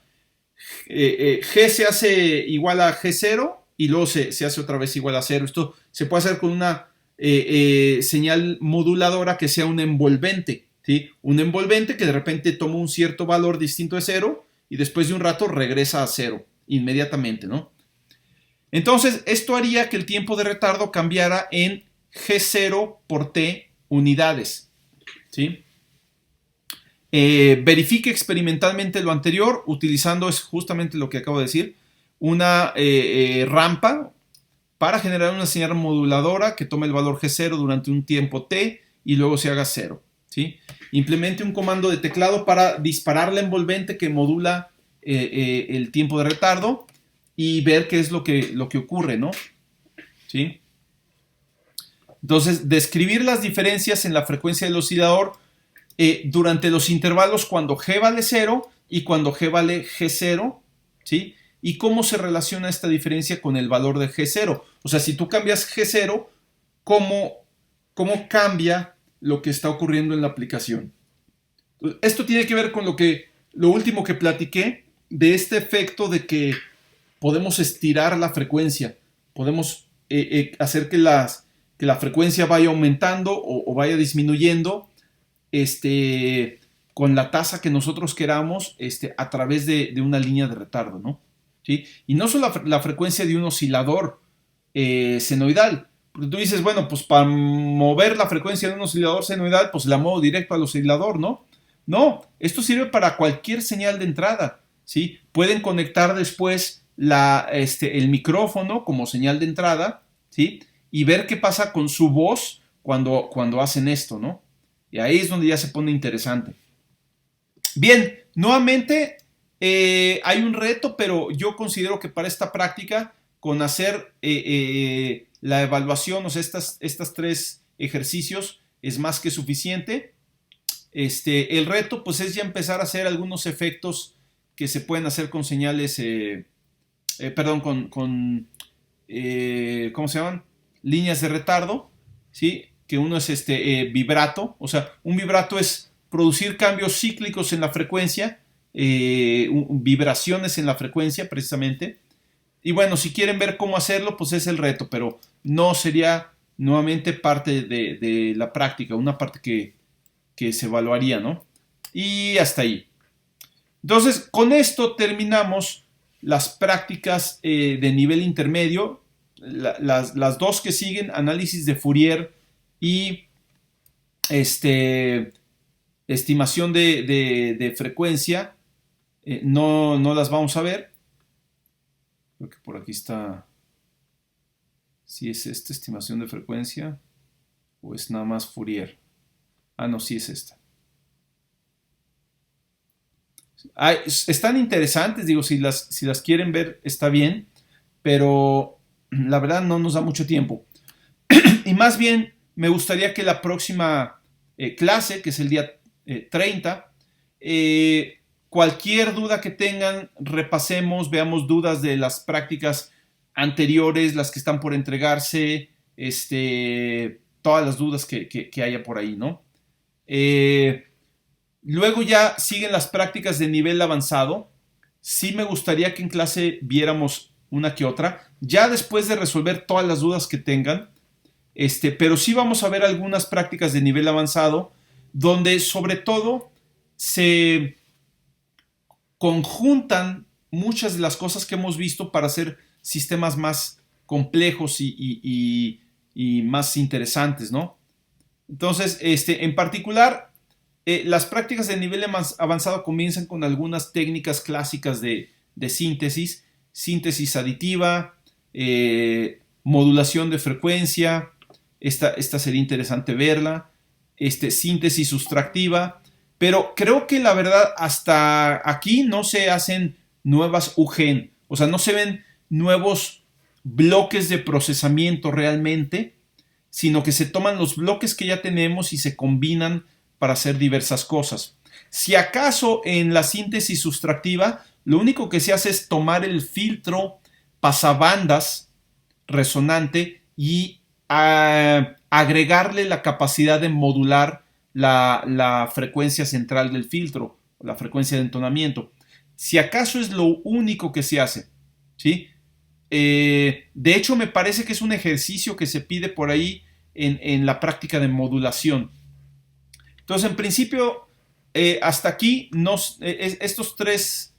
G se hace igual a G0 y luego se hace otra vez igual a 0. Esto se puede hacer con una señal moduladora que sea un envolvente, ¿sí? Un envolvente que de repente toma un cierto valor distinto de 0 y después de un rato regresa a 0 inmediatamente, ¿no? Entonces, esto haría que el tiempo de retardo cambiara en G0 por T unidades, ¿sí? Verifique experimentalmente lo anterior utilizando, es justamente lo que acabo de decir, una rampa para generar una señal moduladora que tome el valor G0 durante un tiempo T y luego se haga 0. ¿Sí? Implemente un comando de teclado para disparar la envolvente que modula el tiempo de retardo y ver qué es lo que ocurre, ¿no? ¿Sí? Entonces, describir las diferencias en la frecuencia del oscilador durante los intervalos cuando G vale 0 y cuando G vale G0, ¿sí? Y cómo se relaciona esta diferencia con el valor de G0. O sea, si tú cambias G0, ¿cómo cambia lo que está ocurriendo en la aplicación? Esto tiene que ver con lo último que platiqué de este efecto de que podemos estirar la frecuencia, podemos hacer que la frecuencia vaya aumentando o vaya disminuyendo con la tasa que nosotros queramos a través de una línea de retardo, ¿no? ¿Sí? Y no solo la frecuencia de un oscilador senoidal, porque tú dices, bueno, pues para mover la frecuencia de un oscilador senoidal, pues la muevo directo al oscilador, ¿no? No, esto sirve para cualquier señal de entrada, ¿sí? Pueden conectar después el micrófono como señal de entrada, ¿sí? Y ver qué pasa con su voz cuando hacen esto, ¿no? Y ahí es donde ya se pone interesante. Bien, nuevamente hay un reto, pero yo considero que para esta práctica, con hacer la evaluación, o sea, estas 3 ejercicios es más que suficiente. El reto pues es ya empezar a hacer algunos efectos que se pueden hacer con señales, ¿cómo se llaman? Líneas de retardo, ¿sí? Que uno es vibrato, o sea, un vibrato es producir cambios cíclicos en la frecuencia, vibraciones en la frecuencia precisamente. Y bueno, si quieren ver cómo hacerlo, pues es el reto, pero no sería nuevamente parte de la práctica, una parte que se evaluaría, ¿no? Y hasta ahí. Entonces, con esto terminamos las prácticas de nivel intermedio, las 2 que siguen, análisis de Fourier y estimación de frecuencia, no las vamos a ver. Creo que por aquí está, si es estimación de frecuencia o es nada más Fourier. Ah, no, sí es esta. Están interesantes, digo, si las quieren ver está bien, pero la verdad no nos da mucho tiempo. Y más bien me gustaría que la próxima clase, que es el día 30, cualquier duda que tengan, repasemos, veamos dudas de las prácticas anteriores, las que están por entregarse, todas las dudas que haya por ahí, ¿no? Luego ya siguen las prácticas de nivel avanzado. Sí me gustaría que en clase viéramos una que otra, ya después de resolver todas las dudas que tengan, pero sí vamos a ver algunas prácticas de nivel avanzado, donde sobre todo se conjuntan muchas de las cosas que hemos visto para hacer sistemas más complejos y más interesantes, ¿no? Entonces, en particular, las prácticas de nivel avanzado comienzan con algunas técnicas clásicas de síntesis aditiva, modulación de frecuencia, esta sería interesante verla, síntesis sustractiva, pero creo que la verdad hasta aquí no se hacen nuevas UGEN, o sea, no se ven nuevos bloques de procesamiento realmente, sino que se toman los bloques que ya tenemos y se combinan para hacer diversas cosas. Si acaso en la síntesis sustractiva, lo único que se hace es tomar el filtro pasabandas resonante y agregarle la capacidad de modular la frecuencia central del filtro, la frecuencia de entonamiento. Si acaso es lo único que se hace, ¿sí? De hecho, me parece que es un ejercicio que se pide por ahí en la práctica de modulación. Entonces, en principio, hasta aquí, estos 3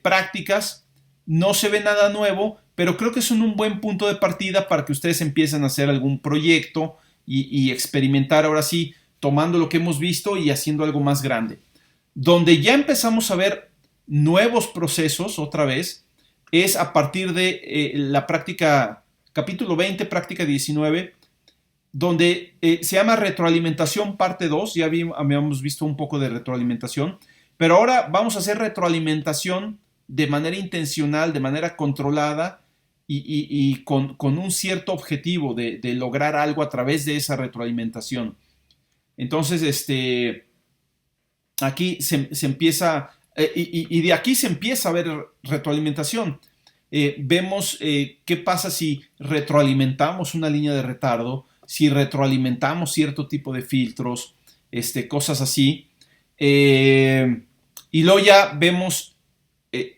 prácticas no se ve nada nuevo, pero creo que son un buen punto de partida para que ustedes empiecen a hacer algún proyecto y experimentar ahora sí tomando lo que hemos visto y haciendo algo más grande. Donde ya empezamos a ver nuevos procesos otra vez es a partir de la práctica, capítulo 20, práctica 19, donde se llama retroalimentación parte 2, ya habíamos visto un poco de retroalimentación, pero ahora vamos a hacer retroalimentación de manera intencional, de manera controlada y con un cierto objetivo de lograr algo a través de esa retroalimentación. Entonces, aquí se empieza, y de aquí se empieza a ver retroalimentación. Vemos qué pasa si retroalimentamos una línea de retardo, si retroalimentamos cierto tipo de filtros, cosas así. Y luego ya vemos,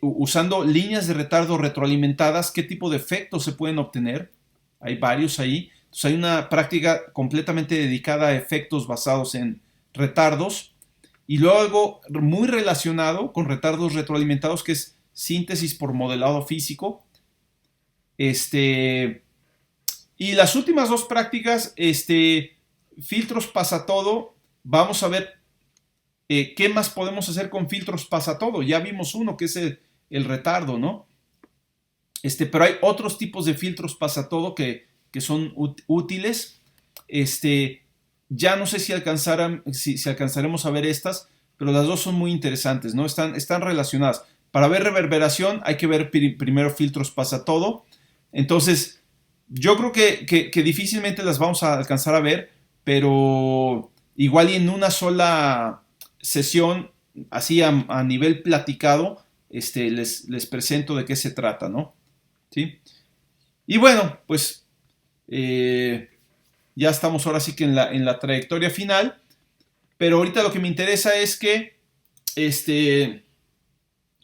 usando líneas de retardo retroalimentadas, qué tipo de efectos se pueden obtener. Hay varios ahí. Entonces hay una práctica completamente dedicada a efectos basados en retardos. Y luego algo muy relacionado con retardos retroalimentados, que es síntesis por modelado físico. Y las últimas dos prácticas, filtros pasatodo, vamos a ver qué más podemos hacer con filtros pasatodo. Ya vimos uno que es el retardo, ¿no? Pero hay otros tipos de filtros pasatodo que son útiles. Ya no sé si alcanzaremos a ver estas, pero las dos son muy interesantes, ¿no? Están relacionadas. Para ver reverberación hay que ver primero filtros pasatodo. Entonces, yo creo que difícilmente las vamos a alcanzar a ver, pero igual y en una sola sesión, así a nivel platicado, les presento de qué se trata, ¿no? ¿Sí? Y bueno, pues ya estamos ahora sí que en la trayectoria final, pero ahorita lo que me interesa es que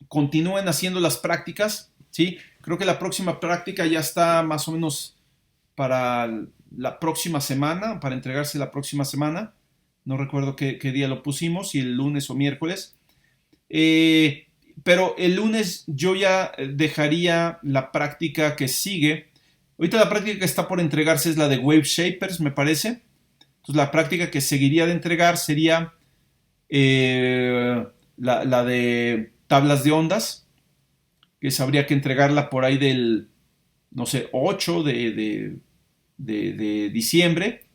continúen haciendo las prácticas, ¿sí? Creo que la próxima práctica ya está más o menos para la próxima semana, para entregarse la próxima semana. No recuerdo qué día lo pusimos, si el lunes o miércoles. Pero el lunes yo ya dejaría la práctica que sigue. Ahorita la práctica que está por entregarse es la de Wave Shapers, me parece. Entonces la práctica que seguiría de entregar sería la de tablas de ondas, que habría que entregarla por ahí del, no sé, 8 de diciembre.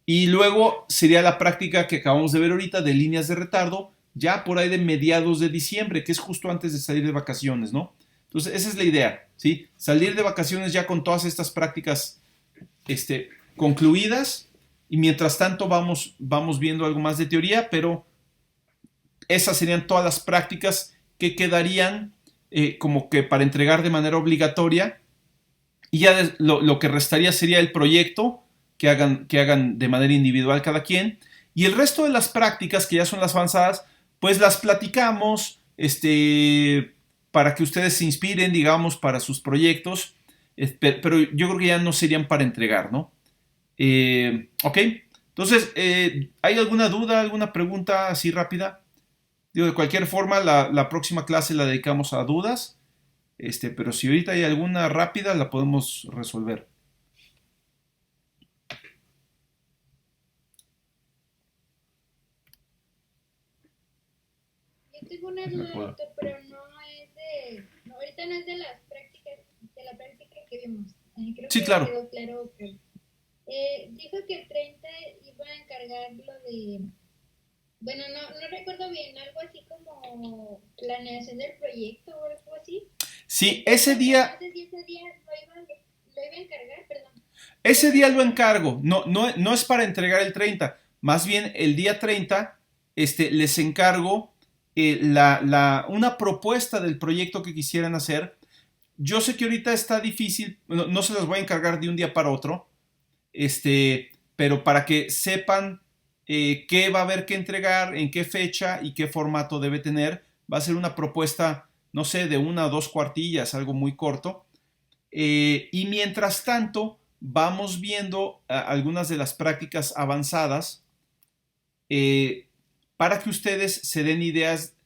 Y luego sería la práctica que acabamos de ver ahorita de líneas de retardo, ya por ahí de mediados de diciembre, que es justo antes de salir de vacaciones, ¿no? Entonces esa es la idea, ¿sí? Salir de vacaciones ya con todas estas prácticas concluidas, y mientras tanto vamos viendo algo más de teoría, pero esas serían todas las prácticas que quedarían como que para entregar de manera obligatoria, y ya lo que restaría sería el proyecto que hagan de manera individual cada quien, y el resto de las prácticas que ya son las avanzadas, pues las platicamos para que ustedes se inspiren, digamos, para sus proyectos, pero yo creo que ya no serían para entregar, ¿no? Ok, entonces, ¿hay alguna duda, alguna pregunta así rápida? Digo, de cualquier forma, la próxima clase la dedicamos a dudas, pero si ahorita hay alguna rápida, la podemos resolver. Yo tengo una duda, doctor, pero no es ahorita no es de las prácticas, de la práctica que vimos. Creo Sí, que claro. quedó claro que dijo que el 30 iba a encargar lo de, bueno, no recuerdo bien, algo así como planeación del proyecto o algo así. Sí, ese día Ese día lo iba a encargar, perdón. Ese día lo encargo, no es para entregar el 30, más bien el día 30 les encargo una propuesta del proyecto que quisieran hacer. Yo sé que ahorita está difícil, no se las voy a encargar de un día para otro, pero para que sepan qué va a haber que entregar, en qué fecha y qué formato debe tener, va a ser una propuesta, no sé, de 1 o 2 cuartillas, algo muy corto. Y mientras tanto, vamos viendo algunas de las prácticas avanzadas para que ustedes se den ideas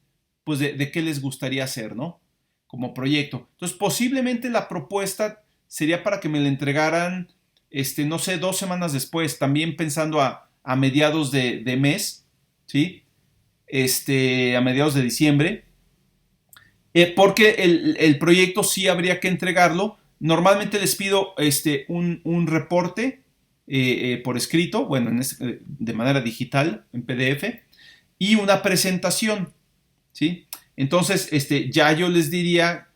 pues, de qué les gustaría hacer, ¿no? Como proyecto. Entonces, posiblemente la propuesta sería para que me la entregaran, no sé, 2 semanas después, también pensando a a mediados de mes, ¿sí? A mediados de diciembre, porque el proyecto sí habría que entregarlo. Normalmente les pido un reporte por escrito, bueno, de manera digital, en PDF, y una presentación, ¿sí? Entonces, ya yo les diría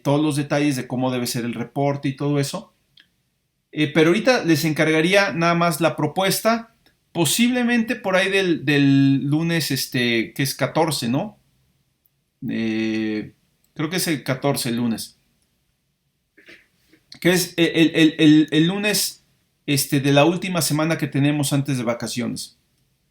todos los detalles de cómo debe ser el reporte y todo eso. Pero ahorita les encargaría nada más la propuesta, posiblemente por ahí del lunes, que es 14, ¿no? Creo que es el 14, el lunes. Que es el lunes de la última semana que tenemos antes de vacaciones,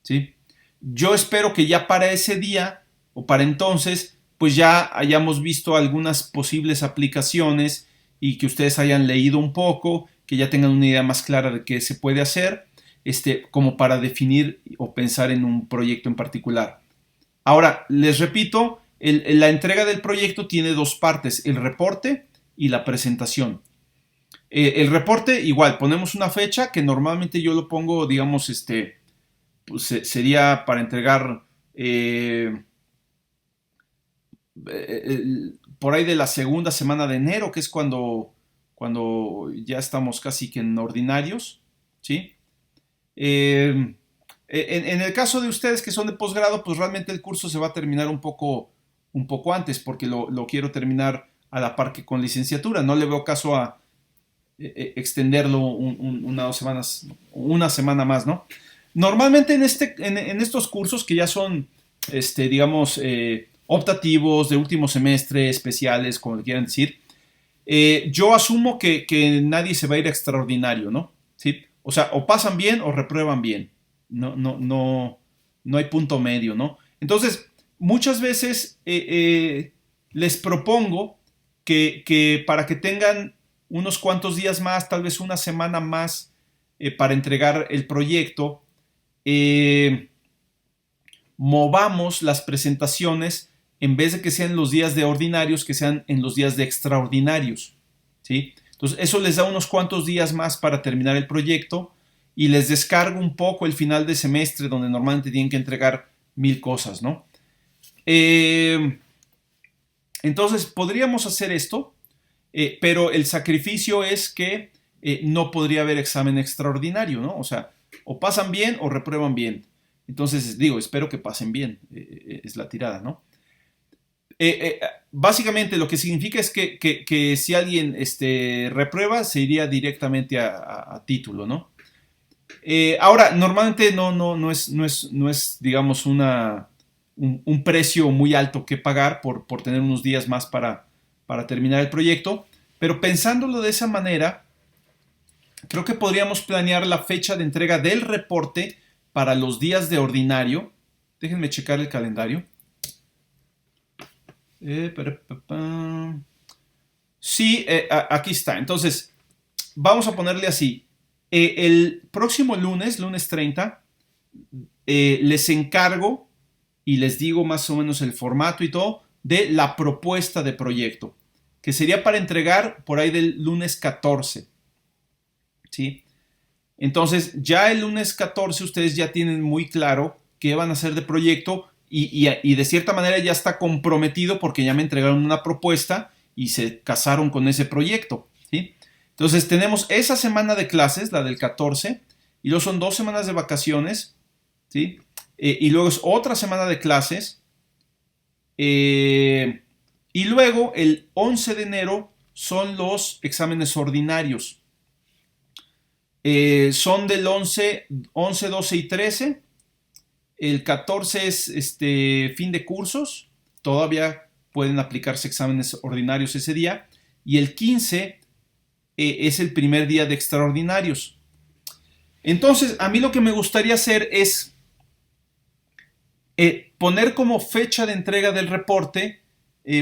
¿sí? Yo espero que ya para ese día o para entonces, pues ya hayamos visto algunas posibles aplicaciones y que ustedes hayan leído un poco, que ya tengan una idea más clara de qué se puede hacer, como para definir o pensar en un proyecto en particular. Ahora, les repito, la entrega del proyecto tiene dos partes, el reporte y la presentación. El reporte, igual, ponemos una fecha que normalmente yo lo pongo, digamos, pues, sería para entregar por ahí de la segunda semana de enero, que es cuando ya estamos casi que en ordinarios, ¿sí? En el caso de ustedes que son de posgrado, pues realmente el curso se va a terminar un poco antes, porque lo quiero terminar a la par que con licenciatura. No le veo caso a extenderlo una o 2 semanas, una semana más, ¿no? Normalmente en estos cursos que ya son, digamos, optativos, de último semestre, especiales, como le quieran decir, yo asumo que nadie se va a ir a extraordinario, ¿no? ¿Sí? O sea, o pasan bien o reprueban bien. No hay punto medio, ¿no? Entonces, muchas veces les propongo que para que tengan unos cuantos días más, tal vez una semana más para entregar el proyecto, movamos las presentaciones en vez de que sean los días de ordinarios, que sean en los días de extraordinarios, ¿sí? Entonces, eso les da unos cuantos días más para terminar el proyecto y les descargo un poco el final de semestre, donde normalmente tienen que entregar 1000 cosas, ¿no? Entonces, podríamos hacer esto, pero el sacrificio es que no podría haber examen extraordinario, ¿no? O sea, o pasan bien o reprueban bien. Entonces, digo, espero que pasen bien, es la tirada, ¿no? Básicamente lo que significa es que si alguien reprueba, se iría directamente a título, ¿no? Ahora, normalmente no es digamos, un precio muy alto que pagar por tener unos días más para terminar el proyecto, pero pensándolo de esa manera, creo que podríamos planear la fecha de entrega del reporte para los días de ordinario. Déjenme checar el calendario. Sí, aquí está. Entonces, vamos a ponerle así. El próximo lunes 30, les encargo y les digo más o menos el formato y todo de la propuesta de proyecto, que sería para entregar por ahí del lunes 14. ¿Sí? Entonces, ya el lunes 14 ustedes ya tienen muy claro qué van a hacer de proyecto y de cierta manera ya está comprometido porque ya me entregaron una propuesta y se casaron con ese proyecto, ¿sí? Entonces, tenemos esa semana de clases, la del 14, y luego son 2 semanas de vacaciones, ¿sí? Y luego es otra semana de clases, y luego el 11 de enero son los exámenes ordinarios. Son del 11, 12 y 13. El 14 es fin de cursos. Todavía pueden aplicarse exámenes ordinarios ese día. Y el 15 es el primer día de extraordinarios. Entonces, a mí lo que me gustaría hacer es poner como fecha de entrega del reporte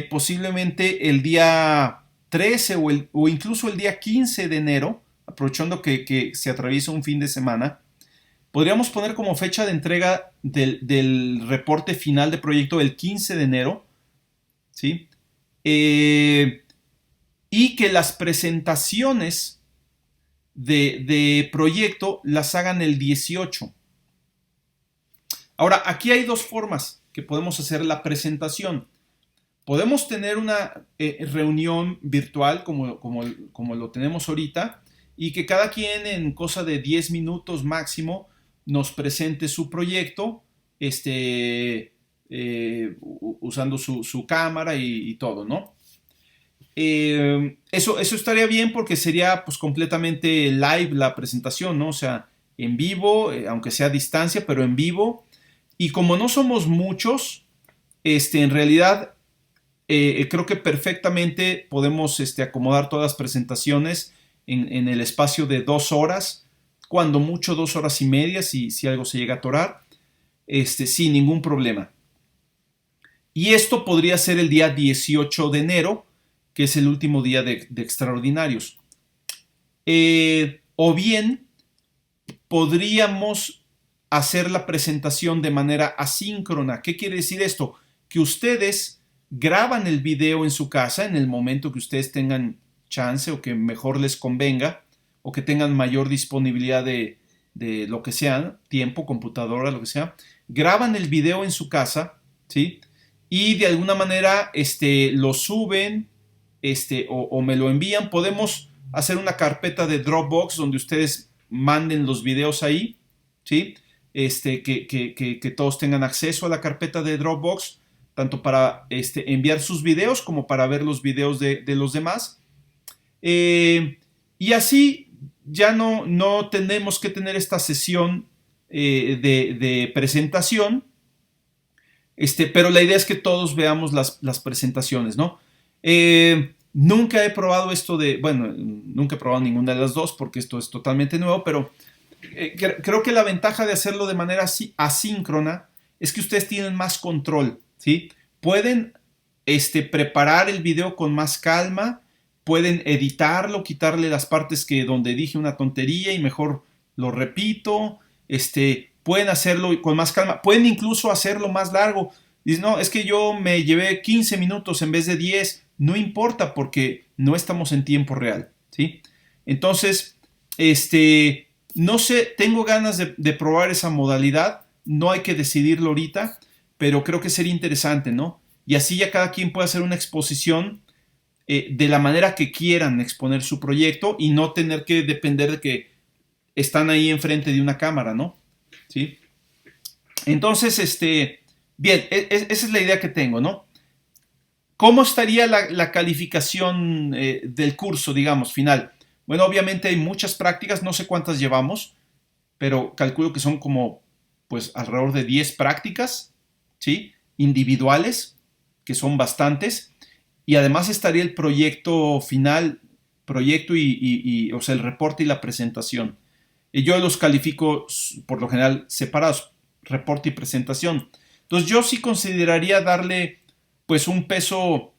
posiblemente el día 13 o incluso el día 15 de enero, aprovechando que se atraviesa un fin de semana. Podríamos poner como fecha de entrega del reporte final de proyecto el 15 de enero, ¿sí? Y que las presentaciones de proyecto las hagan el 18, Ahora, aquí hay dos formas que podemos hacer la presentación. Podemos tener una reunión virtual como lo tenemos ahorita y que cada quien en cosa de 10 minutos máximo nos presente su proyecto usando su cámara y todo, ¿no? Eso estaría bien porque sería pues completamente live la presentación, ¿no? O sea, en vivo, aunque sea a distancia, pero en vivo. Y como no somos muchos, en realidad creo que perfectamente podemos acomodar todas las presentaciones en el espacio de 2 horas, cuando mucho 2 horas y media, si algo se llega a atorar, sin ningún problema. Y esto podría ser el día 18 de enero, que es el último día de extraordinarios. O bien podríamos hacer la presentación de manera asíncrona. ¿Qué quiere decir esto? Que ustedes graban el video en su casa en el momento que ustedes tengan chance o que mejor les convenga o que tengan mayor disponibilidad de lo que sea, tiempo, computadora, lo que sea. Graban el video en su casa, ¿sí? Y de alguna manera lo suben o me lo envían. Podemos hacer una carpeta de Dropbox donde ustedes manden los videos ahí, ¿sí? Que todos tengan acceso a la carpeta de Dropbox, tanto para enviar sus videos como para ver los videos de los demás. Y así ya no tenemos que tener esta sesión de presentación, pero la idea es que todos veamos las presentaciones, ¿no? Nunca he probado esto nunca he probado ninguna de las dos porque esto es totalmente nuevo, pero creo que la ventaja de hacerlo de manera asíncrona es que ustedes tienen más control, ¿sí? Pueden preparar el video con más calma, pueden editarlo, quitarle las partes donde dije una tontería y mejor lo repito, pueden hacerlo con más calma, pueden incluso hacerlo más largo. Dicen, no, es que yo me llevé 15 minutos en vez de 10, no importa porque no estamos en tiempo real, ¿sí? Entonces, no sé, tengo ganas de probar esa modalidad, no hay que decidirlo ahorita, pero creo que sería interesante, ¿no? Y así ya cada quien puede hacer una exposición de la manera que quieran exponer su proyecto y no tener que depender de que están ahí enfrente de una cámara, ¿no? ¿Sí? Entonces, bien, esa es la idea que tengo, ¿no? ¿Cómo estaría la calificación del curso, digamos, final? Bueno, obviamente hay muchas prácticas, no sé cuántas llevamos, pero calculo que son como, pues, alrededor de 10 prácticas, ¿sí? Individuales, que son bastantes, y además estaría el proyecto final, o sea, el reporte y la presentación. Y yo los califico por lo general separados, reporte y presentación. Entonces yo sí consideraría darle pues un peso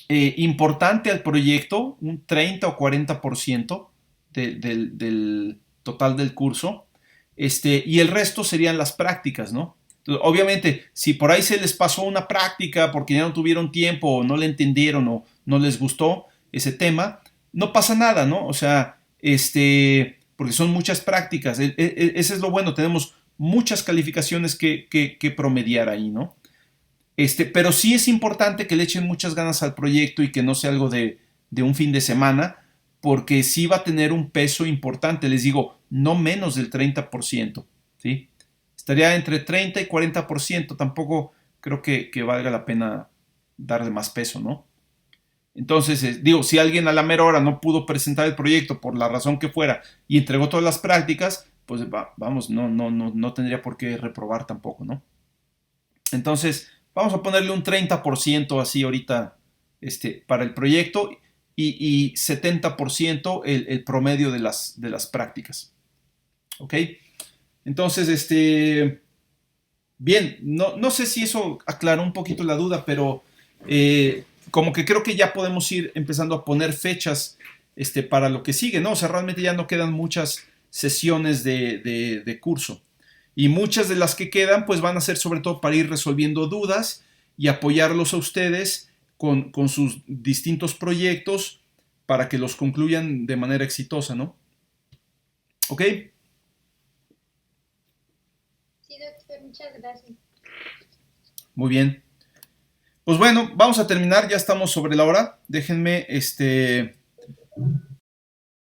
importante al proyecto, un 30 o 40% del total del curso, y el resto serían las prácticas, ¿no? Entonces, obviamente, si por ahí se les pasó una práctica porque ya no tuvieron tiempo o no le entendieron o no les gustó ese tema, no pasa nada, ¿no? O sea, porque son muchas prácticas. Ese es lo bueno, tenemos muchas calificaciones que promediar ahí, ¿no? Pero sí es importante que le echen muchas ganas al proyecto y que no sea algo de un fin de semana, porque sí va a tener un peso importante, les digo, no menos del 30%, ¿sí? Estaría entre 30 y 40%, tampoco creo que valga la pena darle más peso, ¿no? Entonces, digo, si alguien a la mera hora no pudo presentar el proyecto por la razón que fuera y entregó todas las prácticas, pues vamos, no tendría por qué reprobar tampoco, ¿no? Entonces, vamos a ponerle un 30% así ahorita para el proyecto y 70% el promedio de las prácticas. ¿Ok? Entonces, bien, no sé si eso aclaró un poquito la duda, pero como que creo que ya podemos ir empezando a poner fechas para lo que sigue, ¿no? O sea, realmente ya no quedan muchas sesiones de curso. Y muchas de las que quedan, pues van a ser sobre todo para ir resolviendo dudas y apoyarlos a ustedes con sus distintos proyectos para que los concluyan de manera exitosa, ¿no? ¿Ok? Sí, doctor. profe, muchas gracias. Muy bien. Pues bueno, vamos a terminar, ya estamos sobre la hora. Déjenme